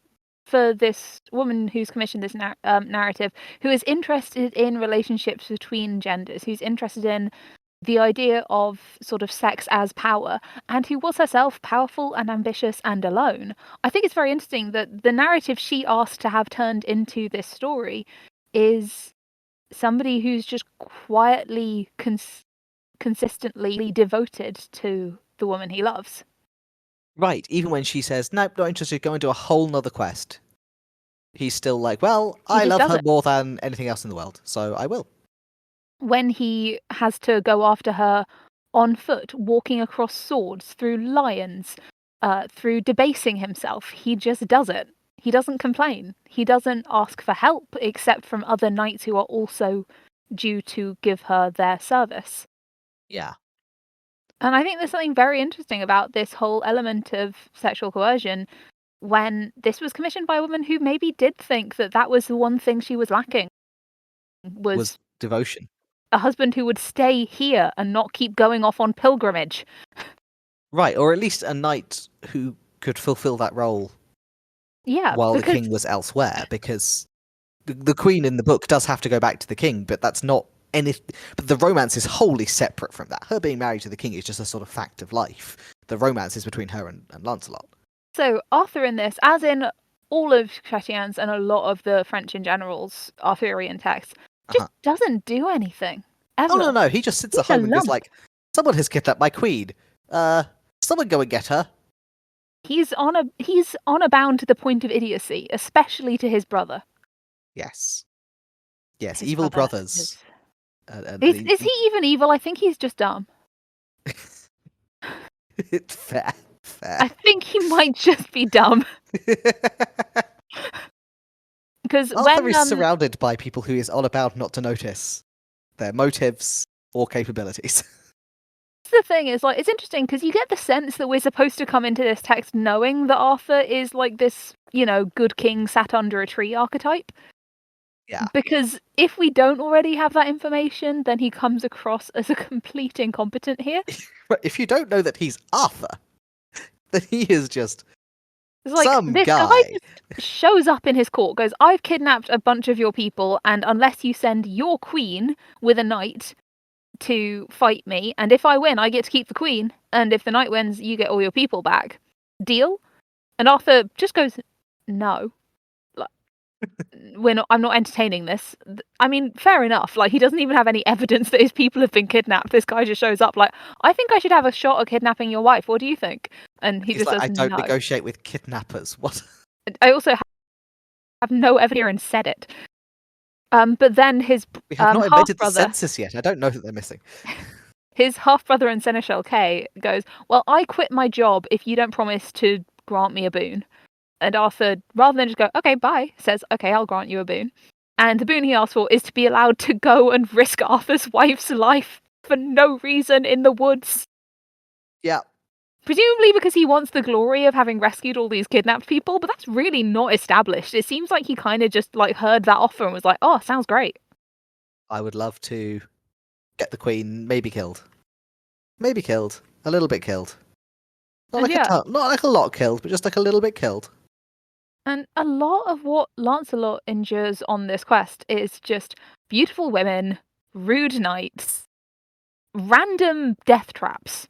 for this woman who's commissioned this narrative, who is interested in relationships between genders, who's interested in the idea of sort of sex as power, and who was herself powerful and ambitious and alone. I think it's very interesting that the narrative she asked to have turned into this story is somebody who's just quietly, consistently devoted to the woman he loves. Right, even when she says, nope, not interested, go and do a whole nother quest. He's still like, well, I love her more than anything else in the world, so I will. When he has to go after her on foot, walking across swords, through lions, through debasing himself, he just does it. He doesn't complain. He doesn't ask for help, except from other knights who are also due to give her their service. Yeah. And I think there's something very interesting about this whole element of sexual coercion when this was commissioned by a woman who maybe did think that that was the one thing she was lacking, was devotion. A husband who would stay here and not keep going off on pilgrimage. Right, or at least a knight who could fulfill that role while the king was elsewhere, because the queen in the book does have to go back to the king, but that's not but the romance is wholly separate from that. Her being married to the king is just a sort of fact of life. The romance is between her and Lancelot. So Arthur in this, as in all of Chrétien's and a lot of the French in general's Arthurian texts, just doesn't do anything. Ever. Oh no, he just sits at home and goes like, someone has kidnapped my queen. Someone go and get her. He's honor bound to the point of idiocy, especially to his brother. Yes. Yes, his evil brothers. Is he even evil? I think he's just dumb. Fair. I think he might just be dumb. Because Arthur is surrounded by people who is all about not to notice their motives or capabilities. The thing is, like, it's interesting because you get the sense that we're supposed to come into this text knowing that Arthur is like this, good king sat under a tree archetype. Yeah. Because if we don't already have that information, then he comes across as a complete incompetent here. If you don't know that he's Arthur, then he is just like, some this guy just shows up in his court, goes, I've kidnapped a bunch of your people, and unless you send your queen with a knight to fight me, and if I win, I get to keep the queen, and if the knight wins, you get all your people back. Deal? And Arthur just goes, no. I'm not entertaining this. I mean, fair enough. Like, he doesn't even have any evidence that his people have been kidnapped. This guy just shows up like, I think I should have a shot at kidnapping your wife. What do you think? And he He's just like, says I don't no. negotiate with kidnappers. What? I also have no evidence and said it. But then his We have not half invented the brother, census yet. I don't know that they're missing. his half brother and Seneschal Kay goes, well, I quit my job if you don't promise to grant me a boon. And Arthur, rather than just go, okay, bye, says, okay, I'll grant you a boon. And the boon he asks for is to be allowed to go and risk Arthur's wife's life for no reason in the woods. Yeah. Presumably because he wants the glory of having rescued all these kidnapped people, but that's really not established. It seems like he kind of just like heard that offer and was like, oh, sounds great. I would love to get the queen maybe killed. Maybe killed. A little bit killed. Not like not like a lot killed, but just like a little bit killed. And a lot of what Lancelot endures on this quest is just beautiful women, rude knights, random death traps.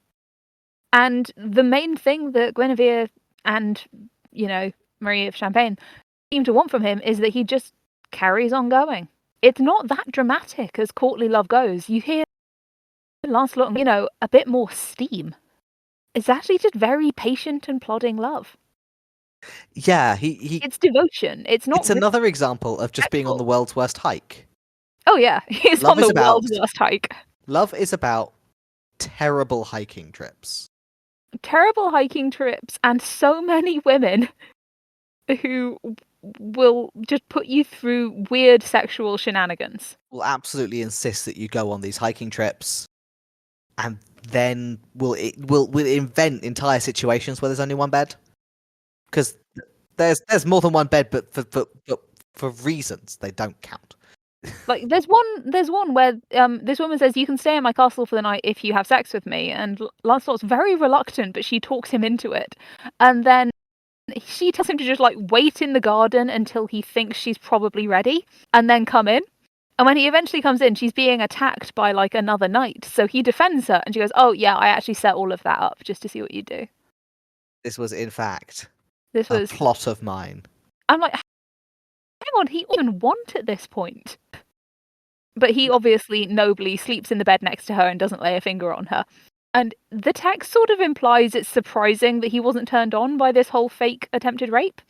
And the main thing that Guinevere and, Marie of Champagne seem to want from him is that he just carries on going. It's not that dramatic as courtly love goes. You hear Lancelot, a bit more steam. It's actually just very patient and plodding love. Yeah, It's devotion. It's not. It's another example of just being on the world's worst hike. Oh yeah, he's on the world's worst hike. Love is about terrible hiking trips. Terrible hiking trips, and so many women who will just put you through weird sexual shenanigans. Will absolutely insist that you go on these hiking trips, and then will invent entire situations where there's only one bed. Because there's more than one bed, but for reasons they don't count. Like there's one where this woman says, you can stay in my castle for the night if you have sex with me, and Lancelot's very reluctant, but she talks him into it. And then she tells him to just like wait in the garden until he thinks she's probably ready and then come in. And when he eventually comes in, she's being attacked by like another knight, so he defends her, and she goes, oh yeah, I actually set all of that up just to see what you do. This was in fact a plot of mine. I'm like, hang on, he even won at this point. But he obviously nobly sleeps in the bed next to her and doesn't lay a finger on her. And the text sort of implies it's surprising that he wasn't turned on by this whole fake attempted rape,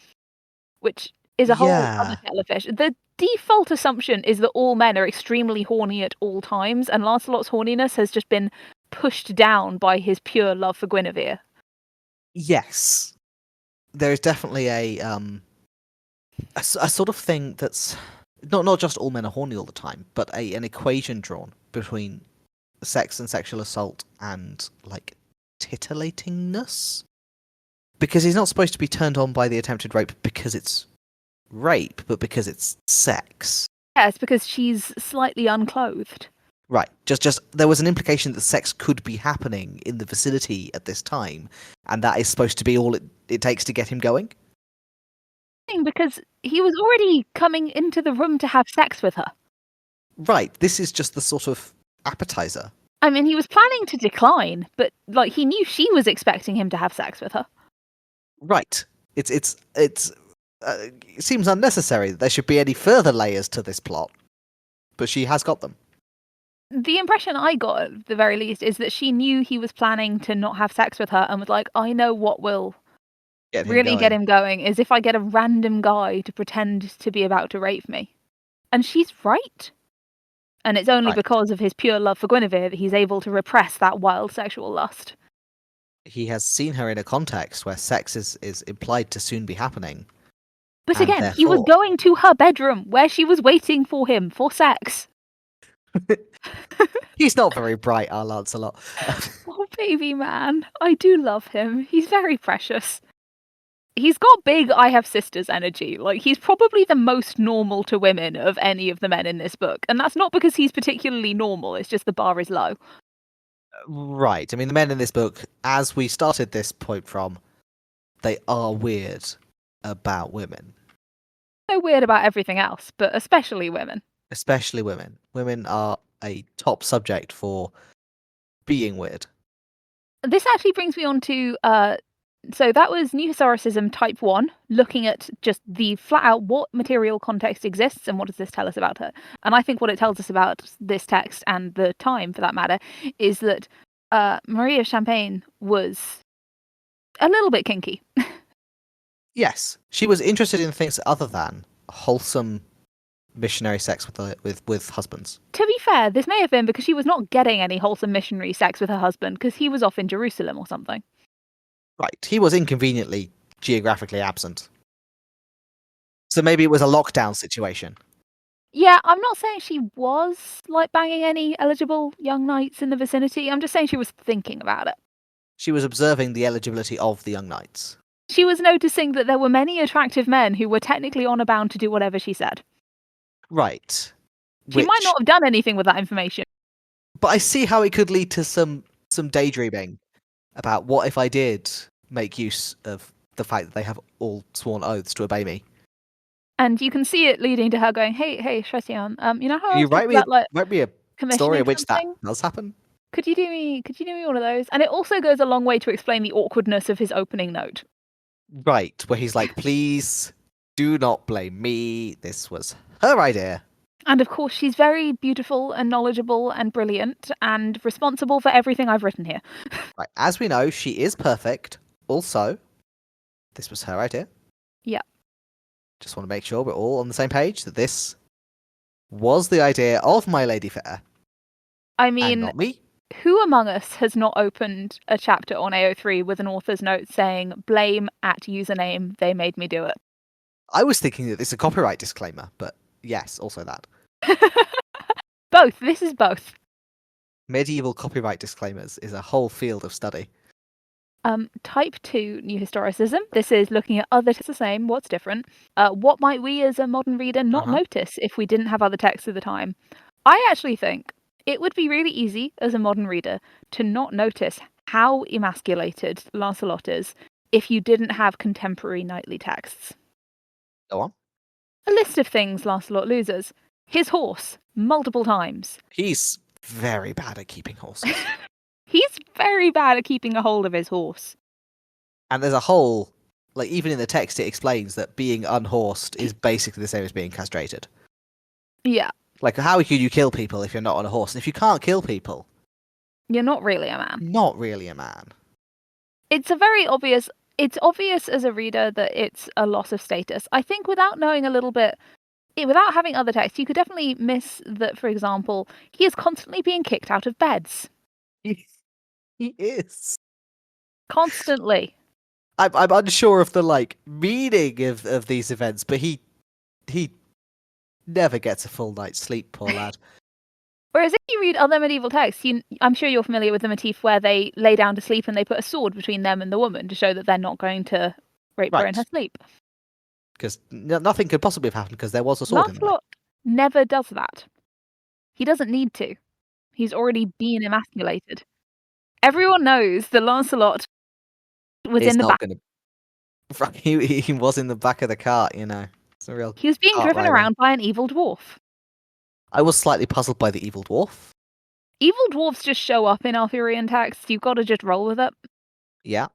which is a whole other kettle of fish. The default assumption is that all men are extremely horny at all times, and Lancelot's horniness has just been pushed down by his pure love for Guinevere. Yes. There is definitely a sort of thing that's not just all men are horny all the time, but an equation drawn between sex and sexual assault and like titillatingness. Because he's not supposed to be turned on by the attempted rape because it's rape, but because it's sex. Yeah, it's because she's slightly unclothed. Right. Just there was an implication that sex could be happening in the vicinity at this time, and that is supposed to be all it takes to get him going. Because he was already coming into the room to have sex with her. Right. This is just the sort of appetizer. I mean, he was planning to decline, but like he knew she was expecting him to have sex with her. Right. It seems unnecessary that there should be any further layers to this plot, but she has got them. The impression I got, at the very least, is that she knew he was planning to not have sex with her and was like, I know what will get him going is if I get a random guy to pretend to be about to rape me. And she's right. And it's only because of his pure love for Guinevere that he's able to repress that wild sexual lust. He has seen her in a context where sex is implied to soon be happening. But again, he was going to her bedroom where she was waiting for him for sex. He's not very bright, our Lancelot. Oh, baby man. I do love him. He's very precious. He's got big I have sisters energy. Like, he's probably the most normal to women of any of the men in this book. And that's not because he's particularly normal, it's just the bar is low. Right. I mean, the men in this book, as we started this point from, they are weird about women. They're weird about everything else, but especially women. Especially women. Women are a top subject for being weird. This actually brings me on to So that was New Historicism Type 1, looking at just the flat out what material context exists and what does this tell us about her. And I think what it tells us about this text and the time, for that matter, is that Marie of Champagne was a little bit kinky. Yes, she was interested in things other than wholesome missionary sex with husbands. To be fair, this may have been because she was not getting any wholesome missionary sex with her husband because he was off in Jerusalem or something. Right, he was inconveniently geographically absent. So maybe it was a lockdown situation. Yeah, I'm not saying she was like banging any eligible young knights in the vicinity. I'm just saying she was thinking about it. She was observing the eligibility of the young knights. She was noticing that there were many attractive men who were technically honour bound to do whatever she said. Right. She might not have done anything with that information. But I see how it could lead to some daydreaming about what if I did make use of the fact that they have all sworn oaths to obey me. And you can see it leading to her going, hey, Chrétien, you know how Can I you was thinking about like write me a story commissioning in which that something? does happen? Could you do me one of those? And it also goes a long way to explain the awkwardness of his opening note. Right, where he's like, please do not blame me. This was her idea. And of course, she's very beautiful and knowledgeable and brilliant and responsible for everything I've written here. Right, as we know, she is perfect. Also, this was her idea. Yeah. Just want to make sure we're all on the same page that this was the idea of My Lady Fair. I And mean, not me. who among us has not opened a chapter on AO3 with an author's note saying, blame at username, they made me do it? I was thinking that this is a copyright disclaimer, but yes, also that. Both. This is both. Medieval copyright disclaimers is a whole field of study. Type 2 New Historicism. This is looking at other texts the same, what's different. What might we as a modern reader not notice if we didn't have other texts at the time? I actually think it would be really easy as a modern reader to not notice how emasculated Lancelot is if you didn't have contemporary knightly texts. Go on. A list of things Lancelot loses. His horse, multiple times. He's very bad at keeping horses. He's very bad at keeping a hold of his horse. And there's a whole, like, even in the text, it explains that being unhorsed is basically the same as being castrated. Yeah. Like, how could you kill people if you're not on a horse? And if you can't kill people, you're not really a man. Not really a man. It's obvious as a reader that it's a loss of status. I think without knowing a little bit, without having other text, you could definitely miss that, for example, he is constantly being kicked out of beds. He is. Constantly. I'm unsure of the, like, meaning of these events, but he never gets a full night's sleep, poor lad. Whereas if you read other medieval texts, I'm sure you're familiar with the motif where they lay down to sleep and they put a sword between them and the woman to show that they're not going to rape her in her sleep. Because nothing could possibly have happened because there was a sword in there. Lancelot never does that. He doesn't need to. He's already been emasculated. Everyone knows that Lancelot was in the back. He was in the back of the cart, you know. It's a real. He was being driven around by an evil dwarf. I was slightly puzzled by the evil dwarf. Evil dwarfs just show up in Arthurian texts. You've got to just roll with it. Yeah.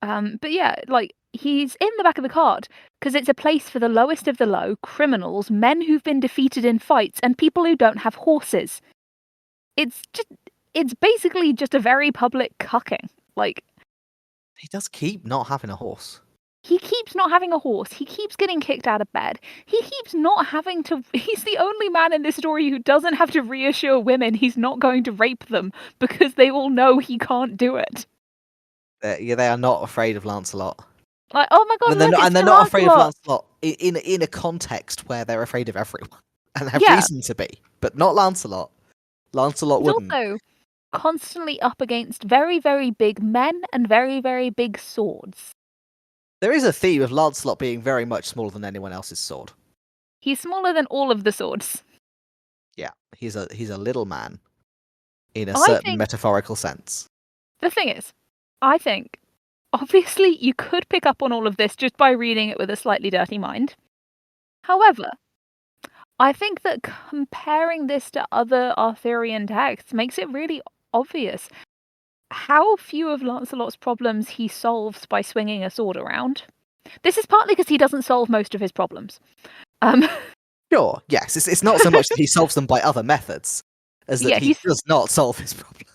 But yeah, like, he's in the back of the cart because it's a place for the lowest of the low, criminals, men who've been defeated in fights, and people who don't have horses. It's basically just a very public cucking. Like, he does keep not having a horse. He keeps not having a horse. He keeps getting kicked out of bed. He keeps not having to. He's the only man in this story who doesn't have to reassure women he's not going to rape them because they all know he can't do it. Yeah, they are not afraid of Lancelot. Like, oh my god, and they're not afraid of Lancelot in a context where they're afraid of everyone and have reason to be, but not Lancelot. Lancelot wouldn't. Also, constantly up against very, very big men and very, very big swords. There is a theme of Lancelot being very much smaller than anyone else's sword. He's smaller than all of the swords. Yeah, he's a little man in a certain metaphorical sense. The thing is, I think, obviously, you could pick up on all of this just by reading it with a slightly dirty mind. However, I think that comparing this to other Arthurian texts makes it really obvious how few of Lancelot's problems he solves by swinging a sword around. This is partly because he doesn't solve most of his problems. Sure, yes, it's not so much that he solves them by other methods, as that Yeah, he does not solve his problem.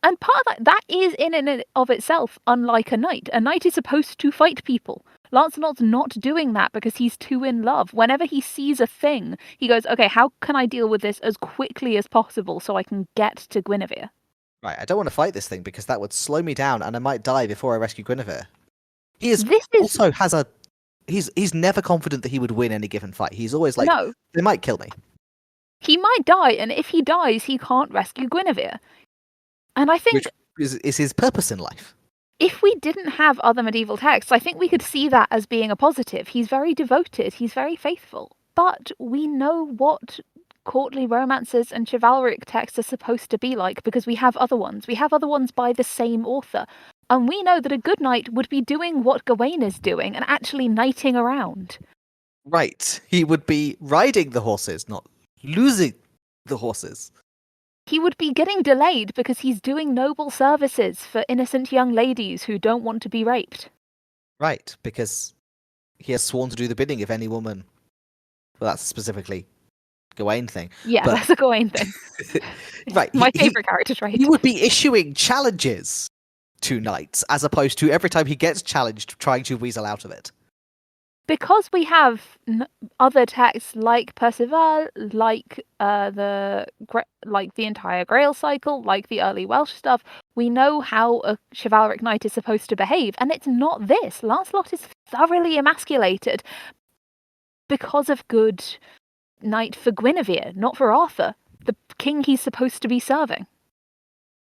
and part of that is in and of itself unlike a knight. A knight is supposed to fight people. Lancelot's not doing that because he's too in love. Whenever he sees a thing, he goes, okay, how can I deal with this as quickly as possible so I can get to Guinevere? Right, I don't want to fight this thing because that would slow me down and I might die before I rescue Guinevere. He is This is also has a he's never confident that he would win any given fight. He's always like, no. they might kill me. He might die, and if he dies, he can't rescue Guinevere. And I think Which is his purpose in life. if we didn't have other medieval texts, I think we could see that as being a positive. He's very devoted, he's very faithful. But we know what courtly romances and chivalric texts are supposed to be like because we have other ones. We have other ones by the same author. And we know that a good knight would be doing what Gawain is doing and actually knighting around. Right. He would be riding the horses, not losing the horses. He would be getting delayed because he's doing noble services for innocent young ladies who don't want to be raped. Right, because he has sworn to do the bidding of any woman. Well, that's specifically Gawain thing. Yeah, but... that's a Gawain thing. Right, my favourite character trait. He would be issuing challenges to knights, as opposed to every time he gets challenged, trying to weasel out of it. Because we have other texts like Perceval, like the entire Grail cycle, like the early Welsh stuff, we know how a chivalric knight is supposed to behave, and it's not this. Lancelot is thoroughly emasculated because of good knight for Guinevere, not for Arthur, the king he's supposed to be serving.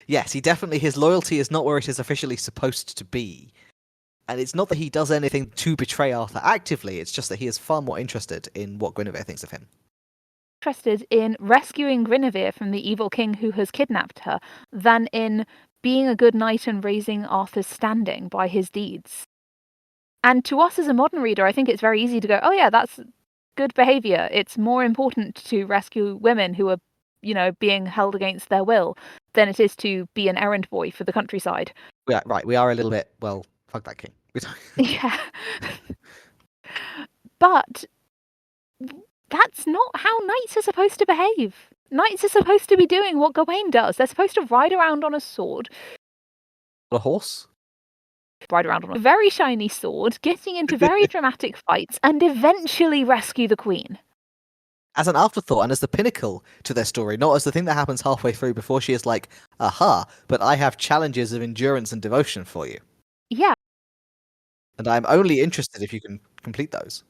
Yes, his loyalty is not where it is officially supposed to be. And it's not that he does anything to betray Arthur actively, it's just that he is far more interested in what Guinevere thinks of him. Interested in rescuing Guinevere from the evil king who has kidnapped her than in being a good knight and raising Arthur's standing by his deeds. And to us as a modern reader, I think it's very easy to go, oh yeah, that's good behaviour. It's more important to rescue women who are, being held against their will than it is to be an errand boy for the countryside. Yeah, right, we are a little bit, well, fuck that king. Yeah. But that's not how knights are supposed to behave. Knights are supposed to be doing what Gawain does. They're supposed to ride around on a sword. A horse? Ride around on a very shiny sword, getting into very dramatic fights, and eventually rescue the queen. As an afterthought and as the pinnacle to their story, not as the thing that happens halfway through before she is like, aha, but I have challenges of endurance and devotion for you. Yeah. And I'm only interested if you can complete those.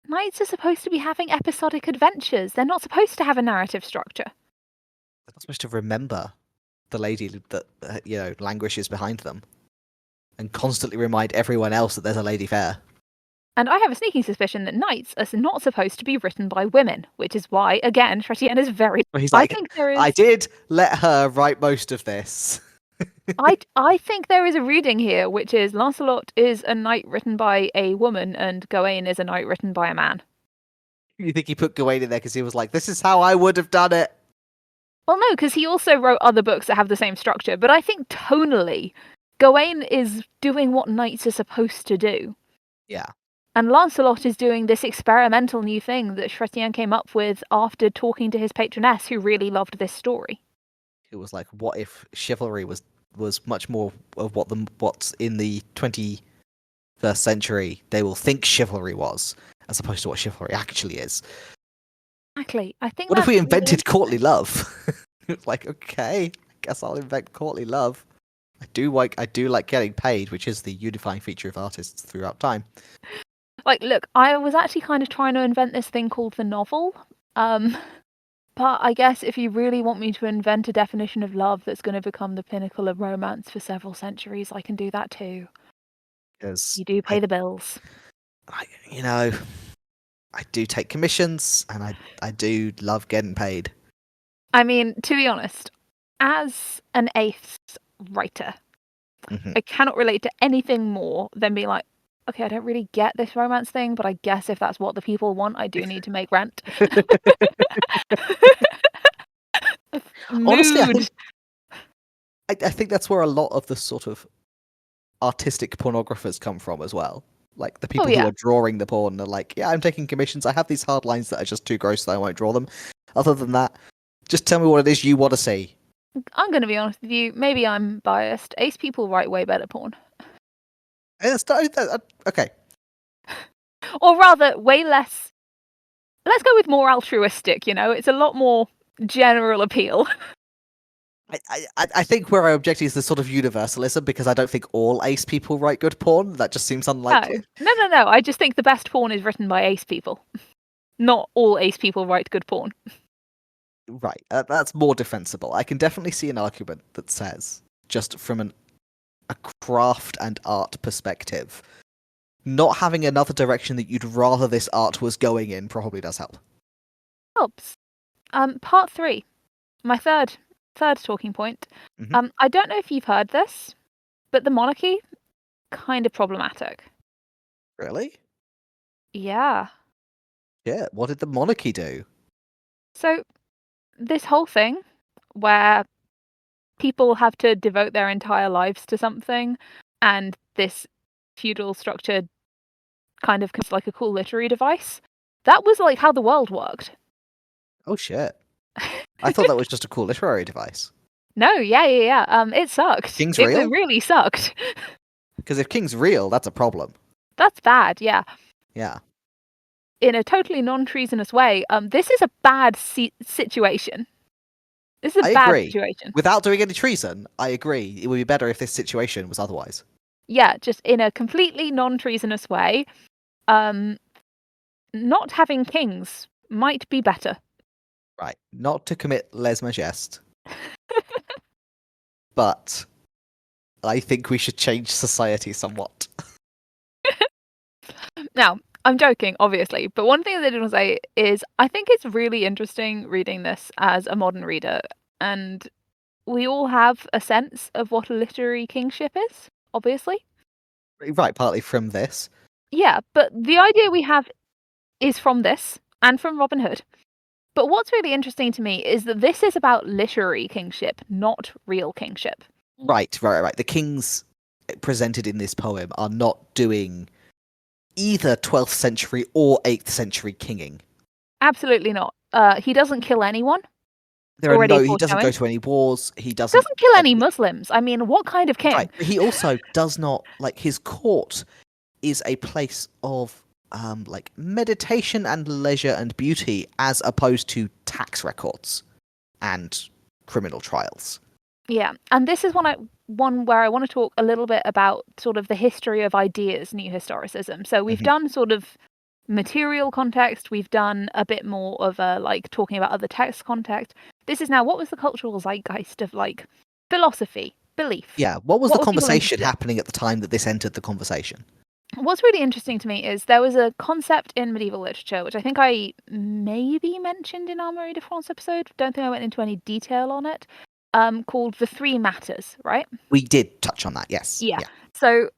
Knights are supposed to be having episodic adventures. They're not supposed to have a narrative structure. They're not supposed to remember the lady that, languishes behind them. And constantly remind everyone else that there's a lady fair. And I have a sneaking suspicion that knights are not supposed to be written by women, which is why, again, Chrétien is very... He's like, I think there is... I did let her write most of this. I think there is a reading here, which is Lancelot is a knight written by a woman and Gawain is a knight written by a man. You think he put Gawain in there because he was like, this is how I would have done it? Well, no, because he also wrote other books that have the same structure, but I think tonally, Gawain is doing what knights are supposed to do. Yeah. And Lancelot is doing this experimental new thing that Chrétien came up with after talking to his patroness, who really loved this story. It was like, what if chivalry was much more of what's in the 21st century they will think chivalry was, as opposed to what chivalry actually is. Exactly. I think. What if we invented courtly love? It's like, okay, I guess I'll invent courtly love. I do like getting paid, which is the unifying feature of artists throughout time. Like, look, I was actually kind of trying to invent this thing called the novel. But I guess if you really want me to invent a definition of love that's going to become the pinnacle of romance for several centuries, I can do that too. Because you do pay the bills. I do take commissions, and I do love getting paid. I mean, to be honest, as an ace writer, I cannot relate to anything more than being like, okay, I don't really get this romance thing, but I guess if that's what the people want, I do need to make rent. Honestly, I think that's where a lot of the sort of artistic pornographers come from as well. Like the Oh people who yeah, are drawing the porn are like, yeah, I'm taking commissions. I have these hard lines that are just too gross that I won't draw them. Other than that, just tell me what it is you want to see. I'm going to be honest with you. Maybe I'm biased. Ace people write way better porn, Okay. or rather, way less. Let's go with more altruistic. It's a lot more general appeal. I think where I object is the sort of universalism because I don't think all ace people write good porn. That just seems unlikely. No. I just think the best porn is written by ace people. Not all ace people write good porn. Right, that's more defensible. I can definitely see an argument that says, just from a craft and art perspective, not having another direction that you'd rather this art was going in probably does help. Helps. Part 3. My third talking point. Mhm. I don't know if you've heard this, but the monarchy, kind of problematic. Really? Yeah. Yeah, what did the monarchy do? So this whole thing where people have to devote their entire lives to something, and this feudal structure kind of comes like a cool literary device. That was like how the world worked. Oh shit. I thought that was just a cool literary device. No, yeah. It sucked. King's It real? really sucked. Because if King's real, that's a problem. That's bad, yeah. Yeah. In a totally non-treasonous way, this is a bad situation. This is a I bad agree. situation. Without doing any treason, I agree. It would be better if this situation was otherwise. Yeah, just in a completely non-treasonous way. Not having kings might be better. Right. Not to commit lèse majesté, but I think we should change society somewhat. Now, I'm joking, obviously, but one thing that I did want to say is I think it's really interesting reading this as a modern reader, and we all have a sense of what a literary kingship is, obviously. Right, partly from this. Yeah, but the idea we have is from this and from Robin Hood. But what's really interesting to me is that this is about literary kingship, not real kingship. Right. The kings presented in this poem are not doing either 12th century or 8th century kinging. Absolutely not. He doesn't kill anyone. He doesn't go to any wars. He doesn't Kill any Muslims. I mean, what kind of king? Right. He also does not, like, his court is a place of like meditation and leisure and beauty as opposed to tax records and criminal trials. Yeah, and this is one where I want to talk a little bit about sort of the history of ideas, new historicism. So we've done sort of material context, we've done a bit more of a like talking about other text context. This is now what was the cultural zeitgeist of like philosophy, belief. Yeah, what was the were people conversation interested in? happening at the time that this entered the conversation? What's really interesting to me is there was a concept in medieval literature, which I think I maybe mentioned in our Marie de France episode. Don't think I went into any detail on it. Called the three matters, right? We did touch on that, yes. Yeah. So,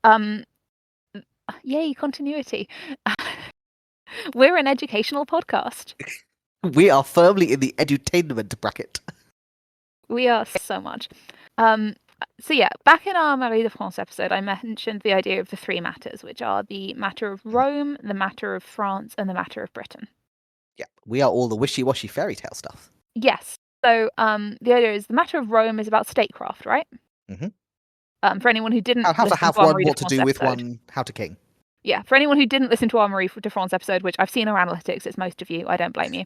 yay, continuity. We're an educational podcast. We are firmly in the edutainment bracket. We are so much. So yeah, back in our Marie de France episode, I mentioned the idea of the three matters, which are the matter of Rome, the matter of France, and the matter of Britain. Yeah, we are all the wishy-washy fairy tale stuff. Yes. So the idea is the matter of Rome is about statecraft, right? Mm-hmm. For anyone who didn't How to listen have to our one, Marie de what to France do with episode. one, how to king. Yeah, for anyone who didn't listen to our Marie de France episode, which I've seen our analytics, it's most of you. I don't blame you.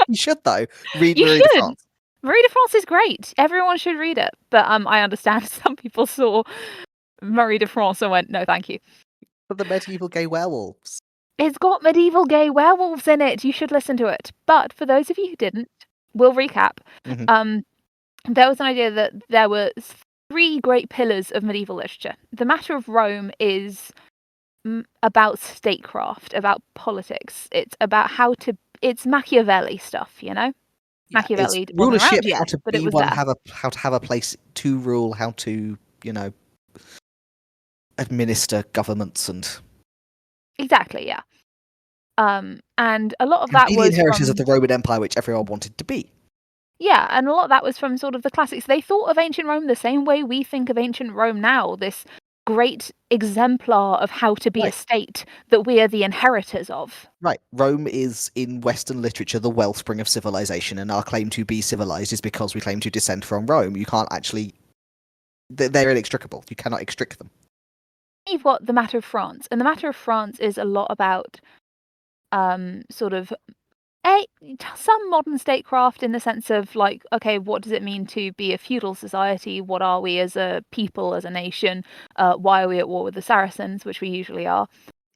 You should though. Read You Marie de should. France. Marie de France is great. Everyone should read it. But I understand some people saw Marie de France and went, no, thank you. For the medieval gay werewolves. It's got medieval gay werewolves in it. You should listen to it. But for those of you who didn't, we'll recap. Mm-hmm. There was an idea that there were three great pillars of medieval literature. The matter of Rome is about statecraft, about politics. It's about it's Machiavelli stuff, you know? Yeah, Machiavelli it's wasn't around rulership, yet, how to but be it was one, there. how to have a place to rule, how to, administer governments and Exactly, yeah. And a lot of that be the was inheritors from of the Roman Empire, which everyone wanted to be. Yeah, and a lot of that was from sort of the classics. They thought of ancient Rome the same way we think of ancient Rome now, this great exemplar of how to be a Right. state that we are the inheritors of. Right. Rome is, in Western literature, the wellspring of civilization, and our claim to be civilized is because we claim to descend from Rome. You can't actually. They're inextricable. You cannot extrict them. You've got the matter of France, and the matter of France is a lot about sort of some modern statecraft in the sense of like, okay, what does it mean to be a feudal society? What are we as a people, as a nation? Why are we at war with the Saracens, which we usually are?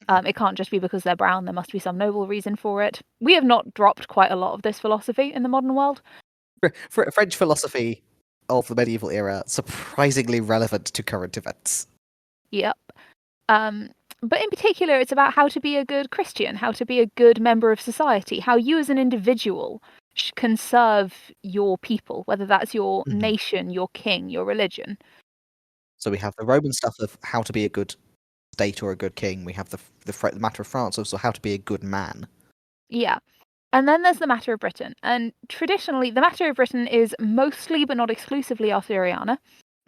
It can't just be because they're brown. There must be some noble reason for it. We have not dropped quite a lot of this philosophy in the modern world. French philosophy of the medieval era, surprisingly relevant to current events. Yep. But in particular, it's about how to be a good Christian, how to be a good member of society, how you as an individual can serve your people, whether that's your nation, your king, your religion. So we have the Roman stuff of how to be a good state or a good king. We have the matter of France, also how to be a good man. Yeah. And then there's the matter of Britain. And traditionally, the matter of Britain is mostly, but not exclusively, Arthuriana.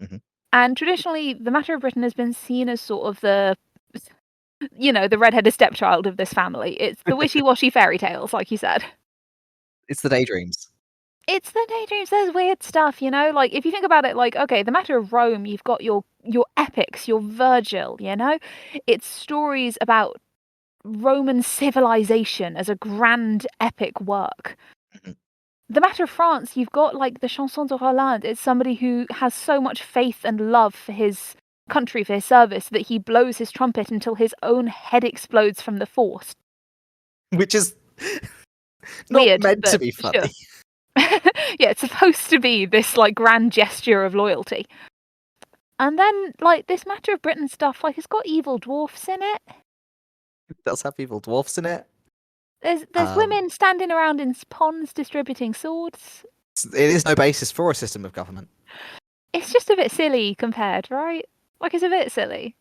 Mhm. And traditionally, the matter of Britain has been seen as sort of the, the redheaded stepchild of this family. It's the wishy-washy fairy tales, like you said. It's the daydreams. It's the daydreams. There's weird stuff, Like if you think about it, like okay, the matter of Rome, you've got your epics, your Virgil. It's stories about Roman civilization as a grand epic work. Mhm. The matter of France, you've got like the Chansons de Roland. It's somebody who has so much faith and love for his country, for his service, that he blows his trumpet until his own head explodes from the force. Which is not Weird, meant to but be sure. funny. Yeah, it's supposed to be this like grand gesture of loyalty. And then like this matter of Britain stuff, like it's got evil dwarfs in it. It does have evil dwarfs in it. There's women standing around in ponds distributing swords. It is no basis for a system of government. It's just a bit silly compared, right? Like it's a bit silly.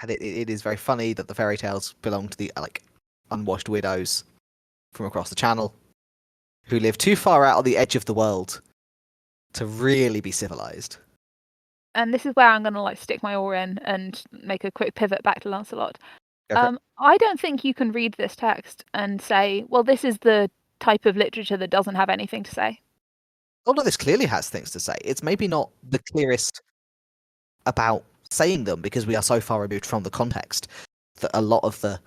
And it is very funny that the fairy tales belong to the unwashed widows from across the channel who live too far out on the edge of the world to really be civilized. And this is where I'm gonna like stick my oar in and make a quick pivot back to Lancelot. Go for it. I don't think you can read this text and say, well, this is the type of literature that doesn't have anything to say. All of this clearly has things to say. It's maybe not the clearest about saying them because we are so far removed from the context that a lot of the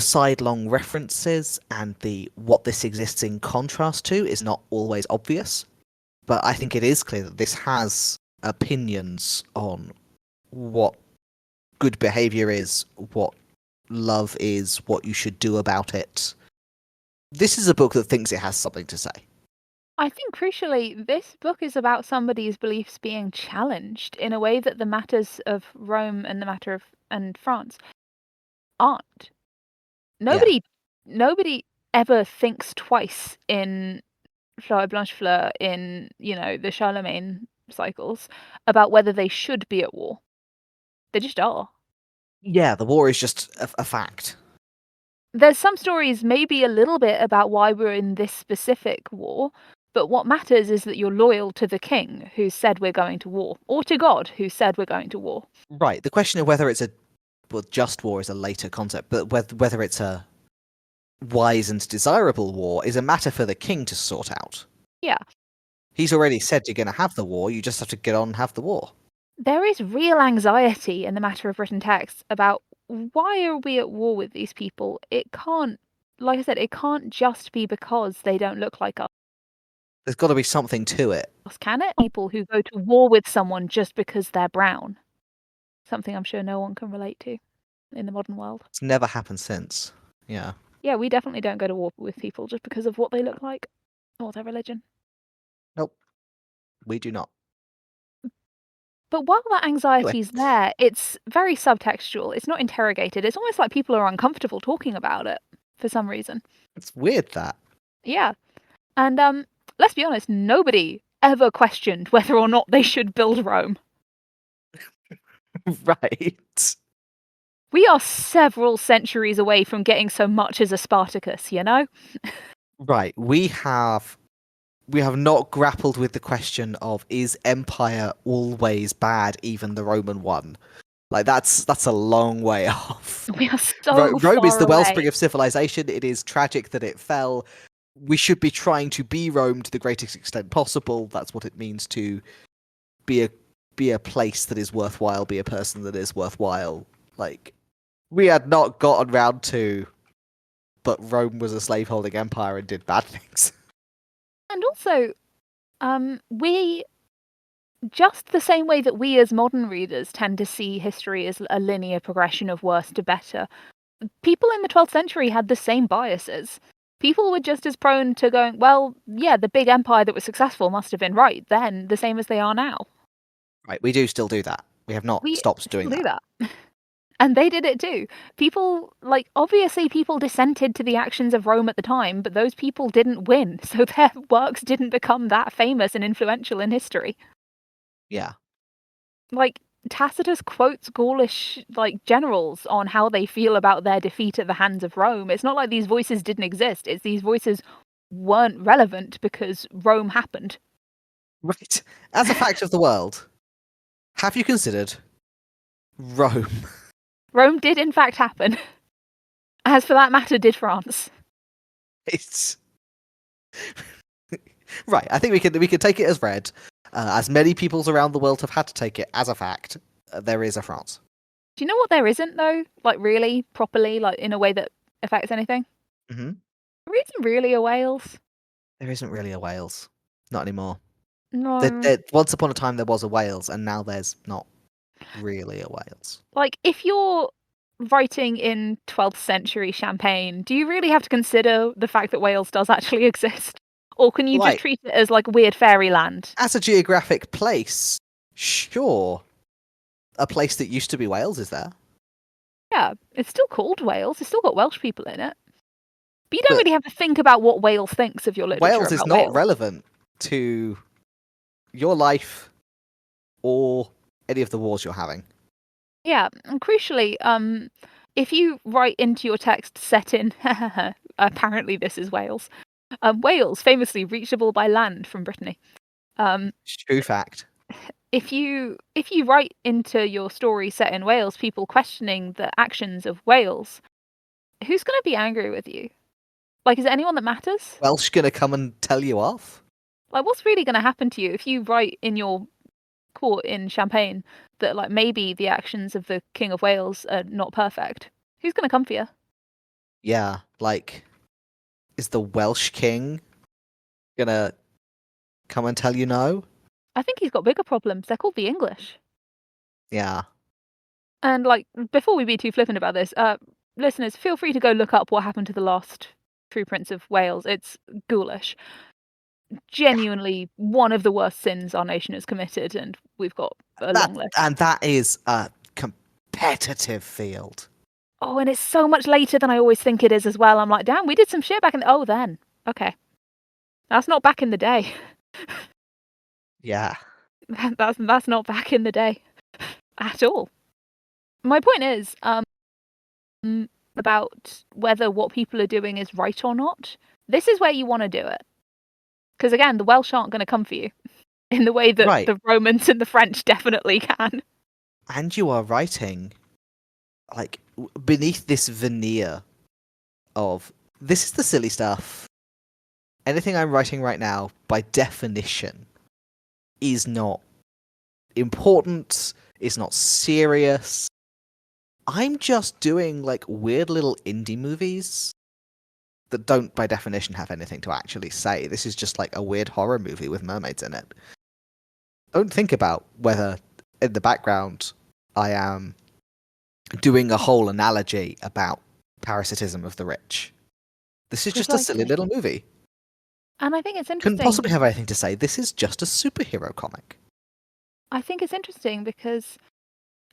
sidelong references and the what this exists in contrast to is not always obvious. But I think it is clear that this has opinions on what good behavior is, what love is, what you should do about it. This is a book that thinks it has something to say. I think crucially, this book is about somebody's beliefs being challenged in a way that the matters of Rome and the matter of and France aren't. Yeah. Nobody ever thinks twice in Fleur Blanchefleur in, the Charlemagne cycles about whether they should be at war. They just are. Yeah, the war is just a fact. There's some stories maybe a little bit about why we're in this specific war, but what matters is that you're loyal to the king who said we're going to war, or to God who said we're going to war. Right. The question of whether it's just war is a later concept, but whether it's a wise and desirable war is a matter for the king to sort out. Yeah. He's already said you're going to have the war, you just have to get on and have the war. There is real anxiety in the matter of written texts about why are we at war with these people? It can't, like I said, it can't just be because they don't look like us, There's got to be something to it. can it? People who go to war with someone just because they're brown. Something I'm sure no one can relate to in the modern world. It's never happened since. Yeah. Yeah, we definitely don't go to war with people just because of what they look like or their religion. Nope. We do not. But while that Anyway, anxiety's there, it's very subtextual. It's not interrogated. It's almost like people are uncomfortable talking about it for some reason. it's weird that. Yeah. And let's be honest, nobody ever questioned whether or not they should build Rome. Right. We are several centuries away from getting so much as a Spartacus, Right. We have we have not grappled with the question of, is empire always bad, even the Roman one? Like that's a long way off. We are so Rome is far the wellspring away. of civilization. It is tragic that it fell. We should be trying to be Rome to the greatest extent possible. That's what it means to be a place that is worthwhile, be a person that is worthwhile. Like, we had not gotten round to, but Rome was a slaveholding empire and did bad things. And also, we, just the same way that we as modern readers tend to see history as a linear progression of worse to better, people in the 12th century had the same biases. People were just as prone to going, well, yeah, the big empire that was successful must have been right then, the same as they are now. Right, we do still do that. We have not We stopped still doing do that. that. And they did it too. People, like, obviously people dissented to the actions of Rome at the time, but those people didn't win, so their works didn't become that famous and influential in history. Yeah. Like, Tacitus quotes Gaulish, like, generals on how they feel about their defeat at the hands of Rome. It's not like these voices didn't exist, it's these voices weren't relevant because Rome happened. Right. As a fact of the world, have you considered Rome? Rome did in fact happen. As for that matter, did France. It's right. I think we can take it as read. As many peoples around the world have had to take it as a fact. There is a France. Do you know what there isn't, though? Like, really, properly, like, in a way that affects anything? Mm-hmm. There isn't really a Wales. There isn't really a Wales. Not anymore. No. Once upon a time there was a Wales, and now there's not really a Wales. Like, if you're writing in 12th century Champagne, do you really have to consider the fact that Wales does actually exist? Or can you just Like, treat it as, like, weird fairyland? as a geographic place, sure. A place that used to be Wales is there. Yeah, it's still called Wales. It's still got Welsh people in it. But you don't But really have to think about what Wales thinks of your literature Wales is about not Wales. relevant to your life or any of the wars you're having. Yeah, and crucially, if you write into your text set in, apparently this is Wales, Wales, famously reachable by land from Brittany. True fact. If you write into your story set in Wales, people questioning the actions of Wales, who's going to be angry with you? Like, is it anyone that matters? Welsh gonna come and tell you off? Like, what's really going to happen to you if you write in your court in Champagne that, like, maybe the actions of the King of Wales are not perfect? Who's going to come for you? Yeah, like, is the Welsh king gonna come and tell you no? I think he's got bigger problems. They're called the English. Yeah. And, like, before we be too flippant about this, listeners, feel free to go look up what happened to the last True Prince of Wales. It's ghoulish. Genuinely one of the worst sins our nation has committed, and we've got a long list. That is a competitive field. Oh, and it's so much later than I always think it is as well. I'm like, damn, we did some shit back in the... Oh, then. Okay. That's not back in the day. Yeah. That's not back in the day at all. My point is, about whether what people are doing is right or not. This is where you want to do it. Because again, the Welsh aren't going to come for you in the way that Right. the Romans and the French definitely can. And you are writing, like, beneath this veneer of, this is the silly stuff. Anything I'm writing right now, by definition, is not important, is not serious. I'm just doing, like, weird little indie movies that don't, by definition, have anything to actually say. This is just, like, a weird horror movie with mermaids in it. Don't think about whether, in the background, I am doing a whole analogy about parasitism of the rich. This is just a silly Precisely. little movie. And I think it's Couldn't interesting. possibly have anything to say. This is just a superhero comic. I think it's interesting because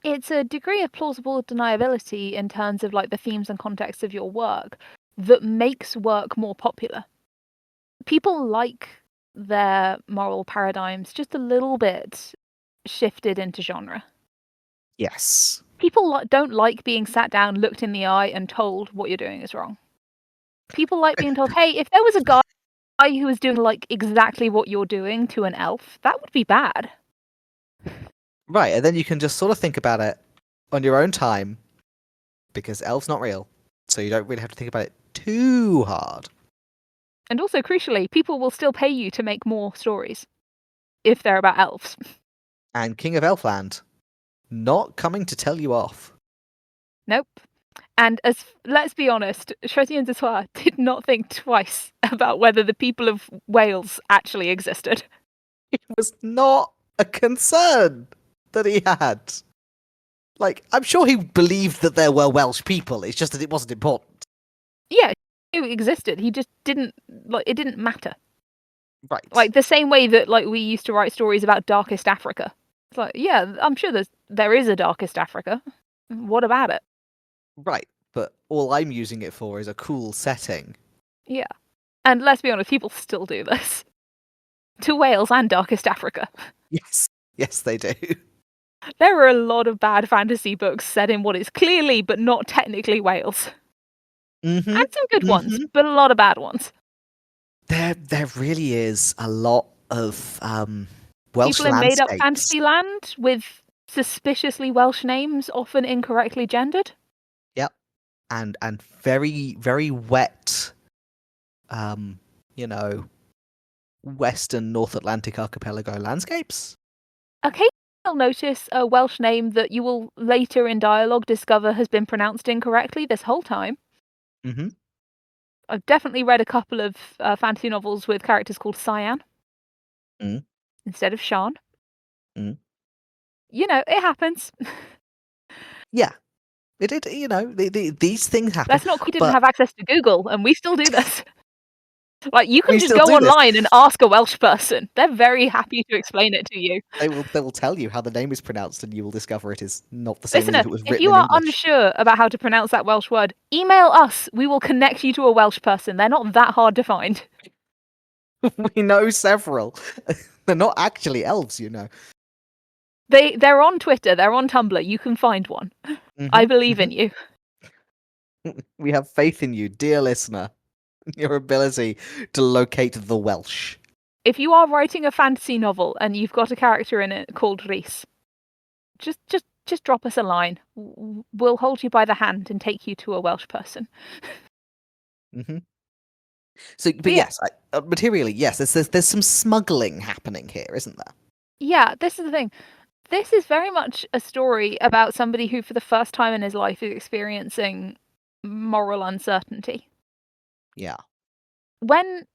it's a degree of plausible deniability in terms of, like, the themes and context of your work that makes work more popular. People like their moral paradigms just a little bit shifted into genre. Yes. People don't like being sat down, looked in the eye, and told what you're doing is wrong. People like being told, hey, if there was a guy guy who was doing like exactly what you're doing to an elf, that would be bad. Right, and then you can just sort of think about it on your own time, because elves not real, so you don't really have to think about it too hard. And also, crucially, people will still pay you to make more stories if they're about elves. And King of Elfland, not coming to tell you off. Nope. And let's be honest, Chrétien de Troyes did not think twice about whether the people of Wales actually existed. It was not a concern that he had. Like, I'm sure he believed that there were Welsh people, it's just that it wasn't important. Yeah, it existed. He just didn't, like, it didn't matter. Right. Like, the same way that, like, we used to write stories about Darkest Africa. It's like, yeah, I'm sure there is a Darkest Africa. What about it? Right, but all I'm using it for is a cool setting. Yeah. And let's be honest, people still do this. To Wales and Darkest Africa. Yes, they do. There are a lot of bad fantasy books set in what is clearly but not technically Wales. Mm-hmm. And some good ones, but a lot of bad ones. There really is a lot of Welsh People in made up landscapes. fantasy land with suspiciously Welsh names, often incorrectly gendered. Yep. And very, very wet Western North Atlantic archipelago landscapes. Occasionally you'll notice a Welsh name that you will later in dialogue discover has been pronounced incorrectly this whole time. Mm-hmm. I've definitely read a couple of fantasy novels with characters called Cyan instead of Sean. You know, it happens. Yeah. These things happen. Let's not. We didn't have access to Google, and we still do this. Like, you can We just still go do this. online and ask a Welsh person. They're very happy to explain it to you. They will tell you how the name is pronounced, and you will discover it is not the same as Listener, if it was if written you in are English. unsure about how to pronounce that Welsh word, email us. We will connect you to a Welsh person. They're not that hard to find. We know several. They're not actually elves, you know. They're on Twitter. They're on Tumblr. You can find one. I believe in you. We have faith in you, dear listener. Your ability to locate the Welsh. If you are writing a fantasy novel and you've got a character in it called Rhys, just drop us a line. We'll hold you by the hand and take you to a Welsh person. So, but yes, materially, yes. There's some smuggling happening here, isn't there? Yeah, this is the thing. This is very much a story about somebody who, for the first time in his life, is experiencing moral uncertainty. Yeah. When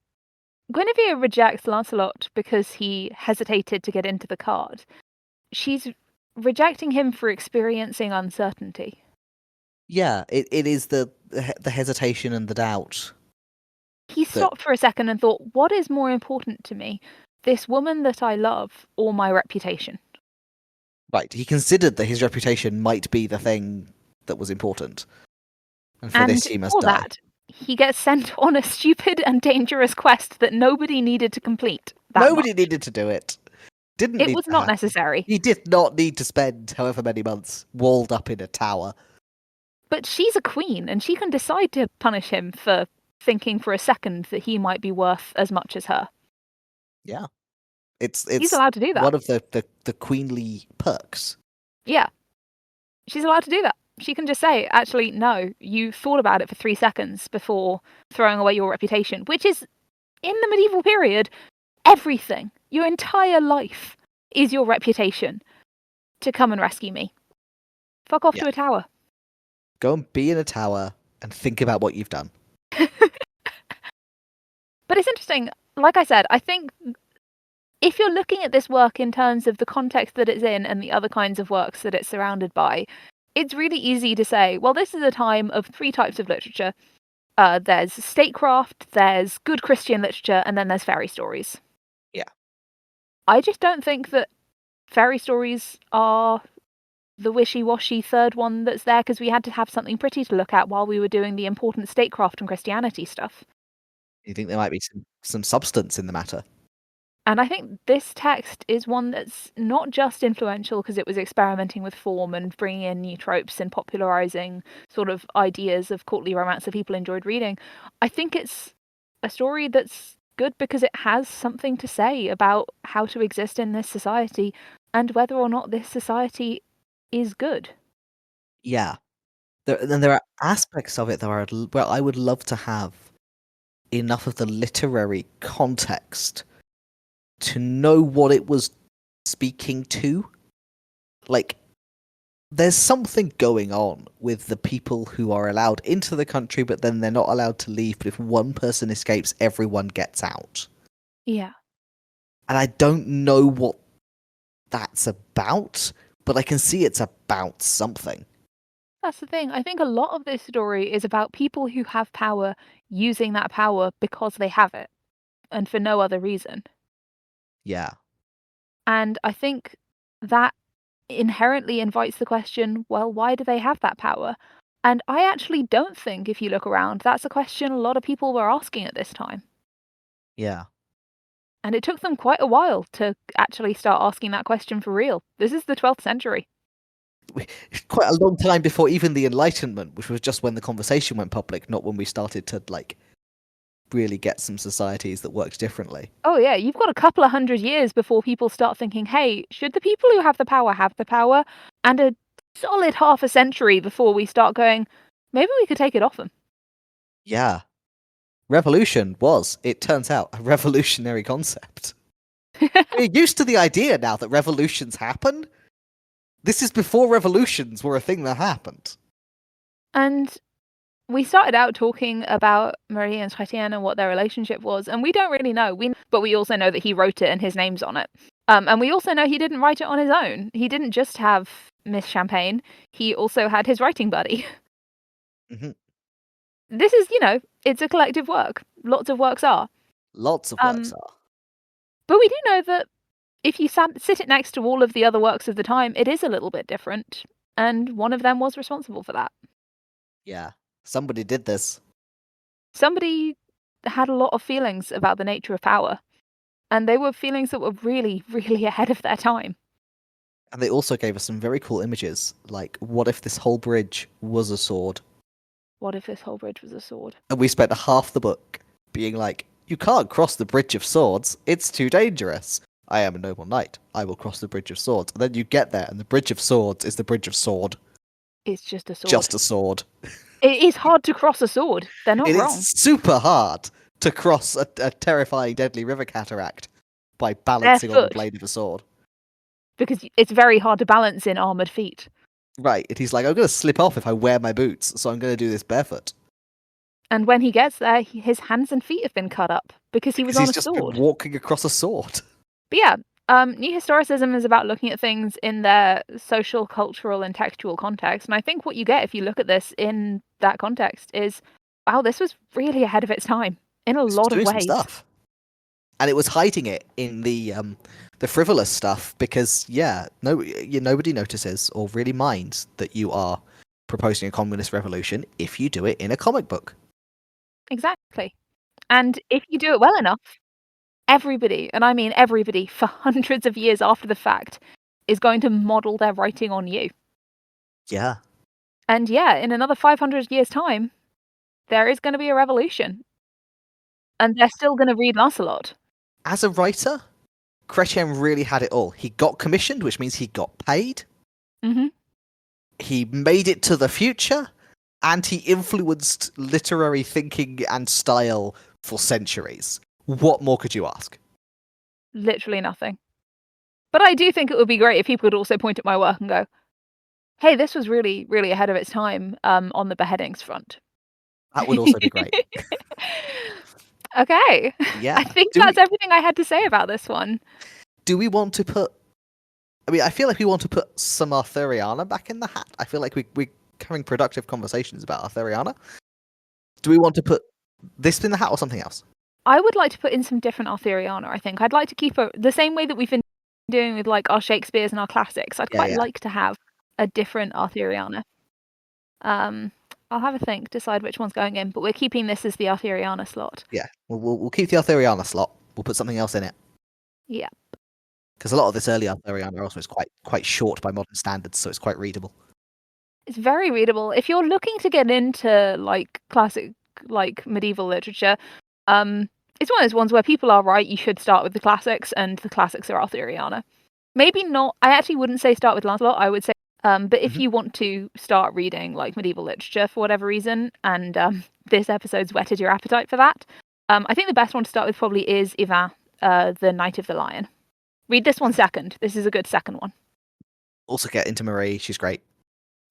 Guinevere rejects Lancelot because he hesitated to get into the card, she's rejecting him for experiencing uncertainty. Yeah, it is the hesitation and the doubt. He stopped for a second and thought, what is more important to me? This woman that I love or my reputation? Right, he considered that his reputation might be the thing that was important. And for this he must die. That, he gets sent on a stupid and dangerous quest that nobody needed to complete. Nobody needed to do it. It was not necessary. He did not need to spend however many months walled up in a tower. But she's a queen, and she can decide to punish him for thinking for a second that he might be worth as much as her. Yeah. It's He's allowed to do that. One of the queenly perks. Yeah. She's allowed to do that. She can just say, actually, no, you thought about it for 3 seconds before throwing away your reputation, which is, in the medieval period, everything. Your entire life is your reputation to come and rescue me. Fuck off to a tower. Go and be in a tower and think about what you've done. But it's interesting. Like I said, I think if you're looking at this work in terms of the context that it's in and the other kinds of works that it's surrounded by, it's really easy to say, well, this is a time of 3 types of literature. There's statecraft, there's good Christian literature, and then there's fairy stories. Yeah. I just don't think that fairy stories are the wishy-washy third one that's there, because we had to have something pretty to look at while we were doing the important statecraft and Christianity stuff. You think there might be some substance in the matter? And I think this text is one that's not just influential because it was experimenting with form and bringing in new tropes and popularizing sort of ideas of courtly romance that people enjoyed reading. I think it's a story that's good because it has something to say about how to exist in this society and whether or not this society is good. Yeah. There are aspects of it that are where I would love to have enough of the literary context to know what it was speaking to. Like, there's something going on with the people who are allowed into the country, but then they're not allowed to leave. But if one person escapes, everyone gets out. Yeah. And I don't know what that's about, but I can see it's about something. That's the thing. I think a lot of this story is about people who have power using that power because they have it and for no other reason. Yeah. And I think that inherently invites the question, well, why do they have that power? And I actually don't think, if you look around, that's a question a lot of people were asking at this time. Yeah. And it took them quite a while to actually start asking that question for real. This is the 12th century. Quite a long time before even the Enlightenment, which was just when the conversation went public, not when we started to, like, really get some societies that worked differently. Oh, yeah, you've got a couple of 100 years before people start thinking, hey, should the people who have the power have the power? And a solid half a century before we start going, maybe we could take it off them. Yeah. Revolution was, it turns out, a revolutionary concept. We're used to the idea now that revolutions happen. This is before revolutions were a thing that happened. And we started out talking about Marie and Chrétien and what their relationship was, and we don't really know. But we also know that he wrote it and his name's on it. And we also know he didn't write it on his own. He didn't just have Miss Champagne, he also had his writing buddy. Mhm. This is, it's a collective work. Lots of works are. Lots of works Um, are. but we do know that if you sit it next to all of the other works of the time, it is a little bit different. And one of them was responsible for that. Yeah. Somebody did this. Somebody had a lot of feelings about the nature of power. And they were feelings that were really, really ahead of their time. And they also gave us some very cool images, like, what if this whole bridge was a sword? What if this whole bridge was a sword? And we spent half the book being like, you can't cross the bridge of swords, it's too dangerous. I am a noble knight, I will cross the bridge of swords. And then you get there, and the bridge of swords is the bridge of sword. It's just a sword. Just a sword. It is hard to cross a sword. They're not It wrong. is super hard to cross a terrifying, deadly river cataract by balancing on the Barefoot. blade of a sword. Because it's very hard to balance in armoured feet. Right, and he's like, I'm going to slip off if I wear my boots, so I'm going to do this barefoot. And when he gets there, his hands and feet have been cut up because he was on a He's just sword. been walking across a sword. But yeah, New Historicism is about looking at things in their social, cultural, and textual context. And I think what you get if you look at this in that context is, wow, this was really ahead of its time in a lot of Doing some ways. stuff. And it was hiding it in the frivolous stuff because, yeah, nobody notices or really minds that you are proposing a communist revolution if you do it in a comic book. Exactly. And if you do it well enough, everybody, and I mean everybody, for hundreds of years after the fact, is going to model their writing on you. Yeah. And yeah, in another 500 years' time, there is going to be a revolution. And they're still going to read Lancelot. As a writer, Chrétien really had it all. He got commissioned, which means he got paid. Mm-hmm. He made it to the future, and he influenced literary thinking and style for centuries. What more could you ask? Literally nothing. But I do think it would be great if people could also point at my work and go, hey, this was really, really ahead of its time on the beheadings front. That would also be great. Okay. Yeah. I think that's everything I had to say about this one. Do we want to put... I mean, I feel like we want to put some Arthuriana back in the hat. I feel like we're having productive conversations about Arthuriana. Do we want to put this in the hat or something else? I would like to put in some different Arthuriana, I think. I'd like to keep the same way that we've been doing with like our Shakespeares and our classics. I'd quite like to have a different Arthuriana. I'll have a think, decide which one's going in, but we're keeping this as the Arthuriana slot. Yeah, we'll keep the Arthuriana slot. We'll put something else in it. Yeah. Because a lot of this early Arthuriana also is quite short by modern standards, so it's quite readable. It's very readable. If you're looking to get into like classic, like medieval literature, It's one of those ones where people are right, you should start with the classics, and the classics are Arthuriana. Maybe not, I actually wouldn't say start with Lancelot, I would say, but if you want to start reading, like, medieval literature for whatever reason, and this episode's whetted your appetite for that, I think the best one to start with probably is Yvain, the Knight of the Lion. Read this one second. This is a good second one. Also get into Marie, she's great.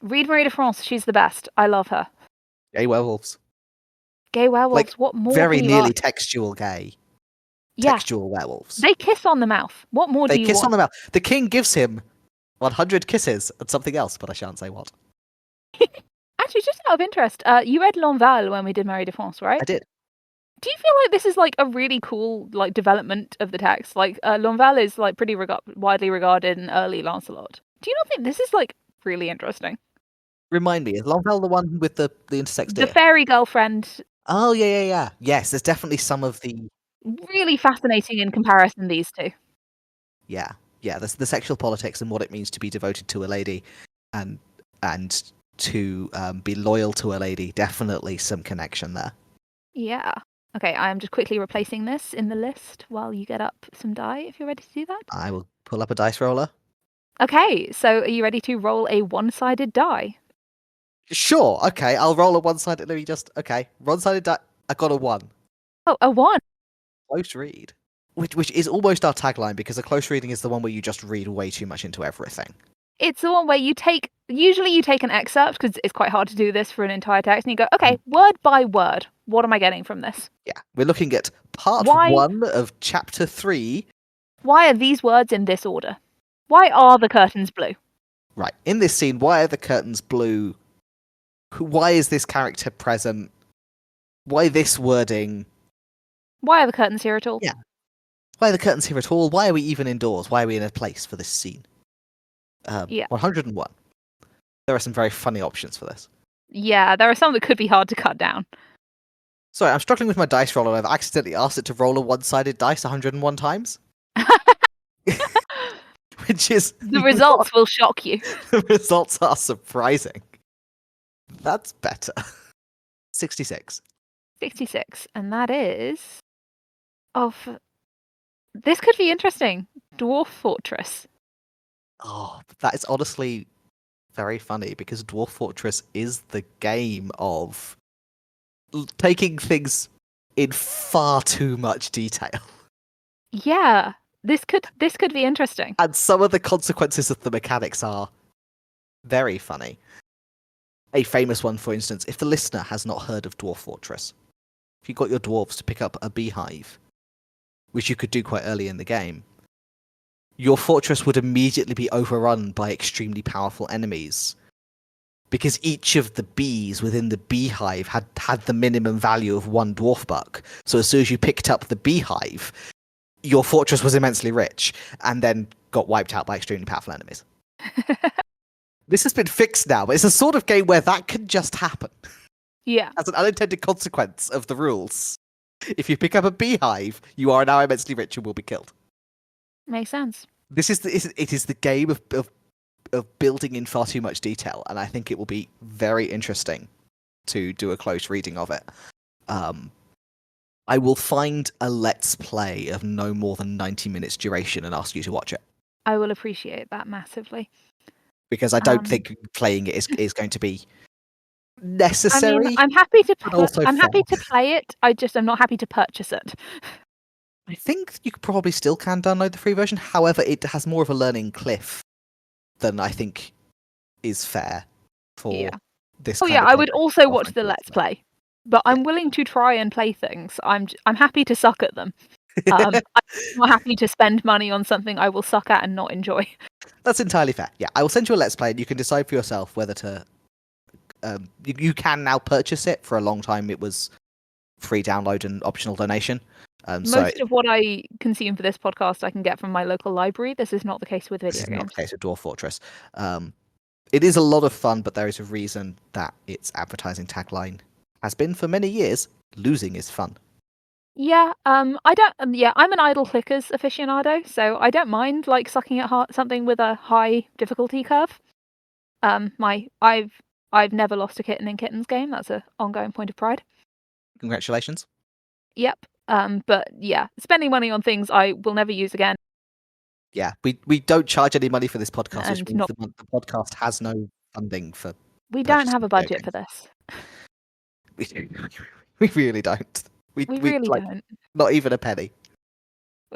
Read Marie de France, she's the best. I love her. Gay werewolves. Gay werewolves, Like, what more very can you nearly ask? textual gay. Yeah. Textual werewolves. They kiss on the mouth. What more They do you kiss want? on the mouth. The king gives him 100 kisses and something else, but I shan't say what. Actually, just out of interest, you read L'Enval when we did Marie de France, right? I did. Do you feel like this is like a really cool like development of the text? Like L'Enval is like pretty widely regarded in early Lancelot. Do you not think this is like really interesting? Remind me, is Longfell the one with the intersex The deer? fairy girlfriend, Oh, yeah. Yes, there's definitely some of the... really fascinating in comparison, these two. Yeah, the sexual politics and what it means to be devoted to a lady and to be loyal to a lady. Definitely some connection there. Yeah. Okay, I am just quickly replacing this in the list while you get up some die, if you're ready to do that. I will pull up a dice roller. Okay, so are you ready to roll a one-sided die? Sure, okay, I'll roll a one-sided... Let me just... Okay, one-sided die... I got a 1. Oh, a 1! Close read. Which is almost our tagline, because a close reading is the one where you just read way too much into everything. It's the one where usually you take an excerpt, because it's quite hard to do this for an entire text, and you go, okay, word by word, what am I getting from this? Yeah, we're looking at part Why- 1 of chapter 3. Why are these words in this order? Why are the curtains blue? Right, in this scene, why are the curtains blue? Why is this character present? Why this wording? Why are the curtains here at all? Yeah. Why are the curtains here at all? Why are we even indoors? Why are we in a place for this scene? Yeah. 101. There are some very funny options for this. Yeah, there are some that could be hard to cut down. Sorry, I'm struggling with my dice roller. I've accidentally asked it to roll a one-sided dice 101 times. Which is... The results will shock you. The results are surprising. That's better. 66. 66, and that is... This could be interesting. Dwarf Fortress. Oh, that is honestly very funny, because Dwarf Fortress is the game of taking things in far too much detail. Yeah, this could be interesting. And some of the consequences of the mechanics are very funny. A famous one, for instance, if the listener has not heard of Dwarf Fortress, if you got your dwarves to pick up a beehive, which you could do quite early in the game, your fortress would immediately be overrun by extremely powerful enemies, because each of the bees within the beehive had the minimum value of 1 dwarf buck. So as soon as you picked up the beehive, your fortress was immensely rich, and then got wiped out by extremely powerful enemies. This has been fixed now, but it's a sort of game where that can just happen. Yeah. As an unintended consequence of the rules. If you pick up a beehive, you are now immensely rich and will be killed. Makes sense. It is the game of building in far too much detail, and I think it will be very interesting to do a close reading of it. I will find a let's play of no more than 90 minutes duration and ask you to watch it. I will appreciate that massively. Because I don't think playing it is going to be necessary. I mean, I'm happy to happy fun. to play it. I'm not happy to purchase it. I think you probably still can download the free version. However, it has more of a learning cliff than I think is fair for this. Oh yeah, I would also watch the let's play, but I'm willing to try and play things. I'm happy to suck at them. I'm not happy to spend money on something I will suck at and not enjoy. That's entirely fair. Yeah, I will send you a let's play, and you can decide for yourself whether to. You can now purchase it. For a long time, it was free download and optional donation. Most of what I consume for this podcast I can get from my local library. This is not the case with video games. This is not the case with Dwarf Fortress. It is a lot of fun, but there is a reason that its advertising tagline has been for many years, losing is fun. Yeah, I don't. Yeah, I'm an idle clickers aficionado, so I don't mind like sucking at something with a high difficulty curve. I've never lost a kitten in kittens game. That's an ongoing point of pride. Congratulations. Yep. But yeah, spending money on things I will never use again, Yeah, we don't charge any money for this podcast, which and means the podcast has no funding for we don't have purchasing a video budget for games. this. We really don't. We We really like don't. not even a penny.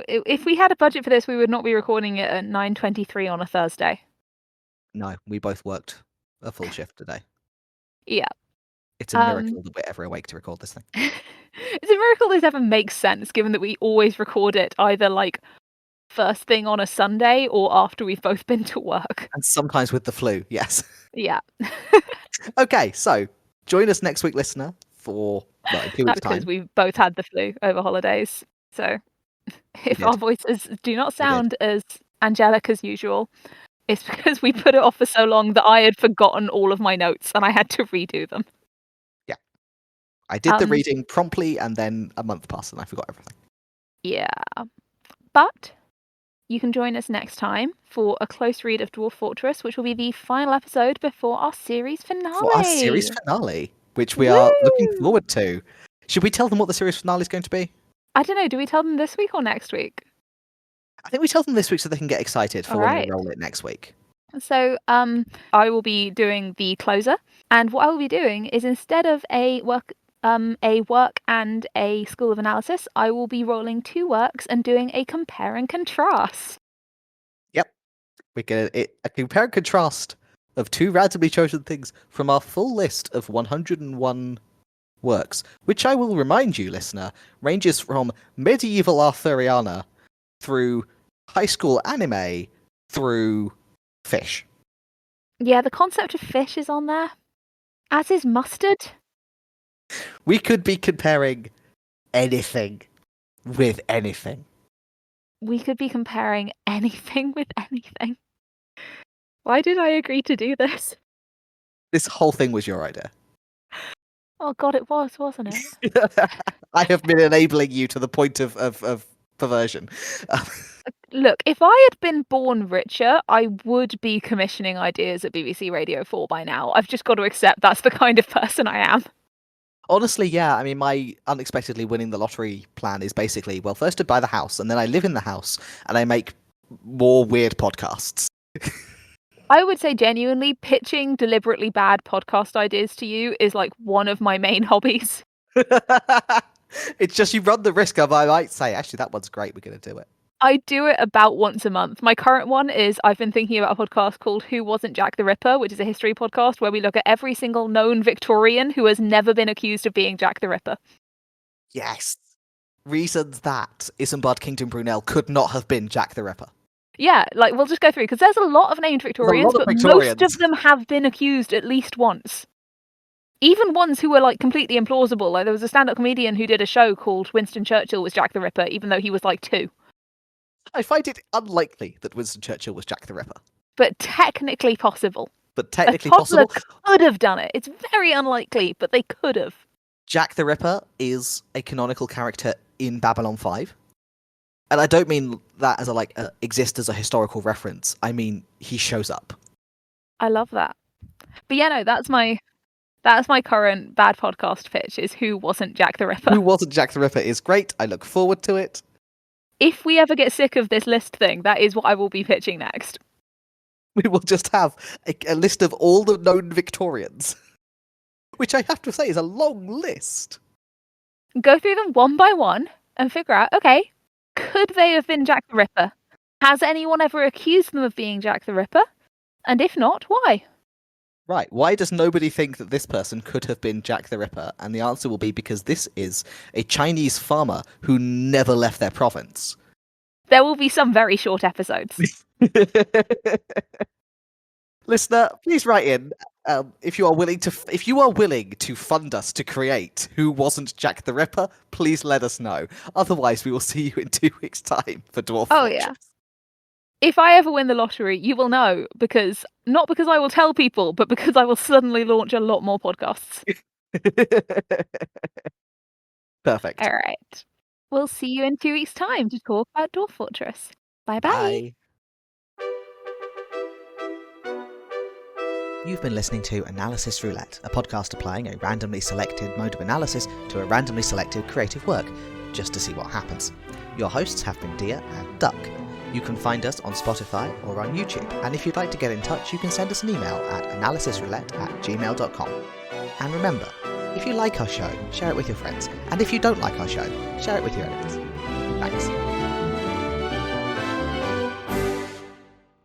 If we had a budget for this, we would not be recording it at 9:23 on a Thursday. No, we both worked a full shift today. Yeah. It's a miracle that we're ever awake to record this thing. It's a miracle this ever makes sense, given that we always record it either like first thing on a Sunday or after we've both been to work. And sometimes with the flu, yes. Yeah. Okay, so join us next week, listener, for in 2 weeks' Because time. we both had the flu over holidays. So if did. our voices do not We did. sound as angelic as usual, it's because we put it off for so long that I had forgotten all of my notes and I had to redo them. Yeah. I did the reading promptly, and then a month passed and I forgot everything. Yeah. But you can join us next time for a close read of Dwarf Fortress, which will be the final episode before our series finale. For our series finale, which we are looking forward to. Should we tell them what the series finale is going to be? I don't know. Do we tell them this week or next week? I think we tell them this week so they can get excited for when we roll it next week. So, I will be doing the closer, and what I will be doing is instead of a work and a school of analysis, I will be rolling 2 works and doing a compare and contrast. Yep, we're gonna a compare and contrast of 2 randomly chosen things from our full list of 101 works, which I will remind you, listener, ranges from medieval Arthuriana through high school anime through fish. Yeah, the concept of fish is on there, as is mustard. We could be comparing anything with anything. We could be comparing anything with anything. Why did I agree to do this? This whole thing was your idea. Oh god, it was, wasn't it? I have been enabling you to the point of perversion. Look, if I had been born richer, I would be commissioning ideas at BBC Radio 4 by now. I've just got to accept that's the kind of person I am. Honestly, yeah. I mean, my unexpectedly winning the lottery plan is basically, well, first I buy the house, and then I live in the house, and I make more weird podcasts. I would say genuinely, pitching deliberately bad podcast ideas to you is like one of my main hobbies. It's just you run the risk of, I might say, actually, that one's great, we're going to do it. I do it about once a month. My current one is I've been thinking about a podcast called Who Wasn't Jack the Ripper, which is a history podcast where we look at every single known Victorian who has never been accused of being Jack the Ripper. Yes. Reasons that Isambard Kingdom Brunel could not have been Jack the Ripper. Yeah, like we'll just go through because there's a lot of named Victorians, but most of them have been accused at least once. Even ones who were like completely implausible. Like there was a stand-up comedian who did a show called Winston Churchill was Jack the Ripper, even though he was like 2. I find it unlikely that Winston Churchill was Jack the Ripper. But technically possible. But technically possible. Could have done it. It's very unlikely, but they could have. Jack the Ripper is a canonical character in Babylon 5. And I don't mean that as a exist as a historical reference. I mean he shows up. I love that. But yeah, no, that's my current bad podcast pitch is Who Wasn't Jack the Ripper. Who Wasn't Jack the Ripper is great. I look forward to it. If we ever get sick of this list thing, that is what I will be pitching next. We will just have a list of all the known Victorians. Which I have to say is a long list. Go through them one by one and figure out, okay, could they have been Jack the Ripper? Has anyone ever accused them of being Jack the Ripper? And if not, why? Right, why does nobody think that this person could have been Jack the Ripper? And the answer will be because this is a Chinese farmer who never left their province. There will be some very short episodes. Listener, please write in if you are willing to fund us to create Who Wasn't Jack the Ripper. Please let us know. Otherwise, we will see you in 2 weeks' time for Dwarf Fortress. Yeah. If I ever win the lottery, you will know not because I will tell people, but because I will suddenly launch a lot more podcasts. Perfect. All right. We'll see you in 2 weeks' time to talk about Dwarf Fortress. Bye-bye. Bye. You've been listening to Analysis Roulette, a podcast applying a randomly selected mode of analysis to a randomly selected creative work. just to see what happens. Your hosts have been Dia and Duck. You can find us on Spotify or on YouTube, and if you'd like to get in touch, you can send us an email at analysisroulette@gmail.com. And remember, if you like our show, share it with your friends, and if you don't like our show, share it with your enemies. Thanks.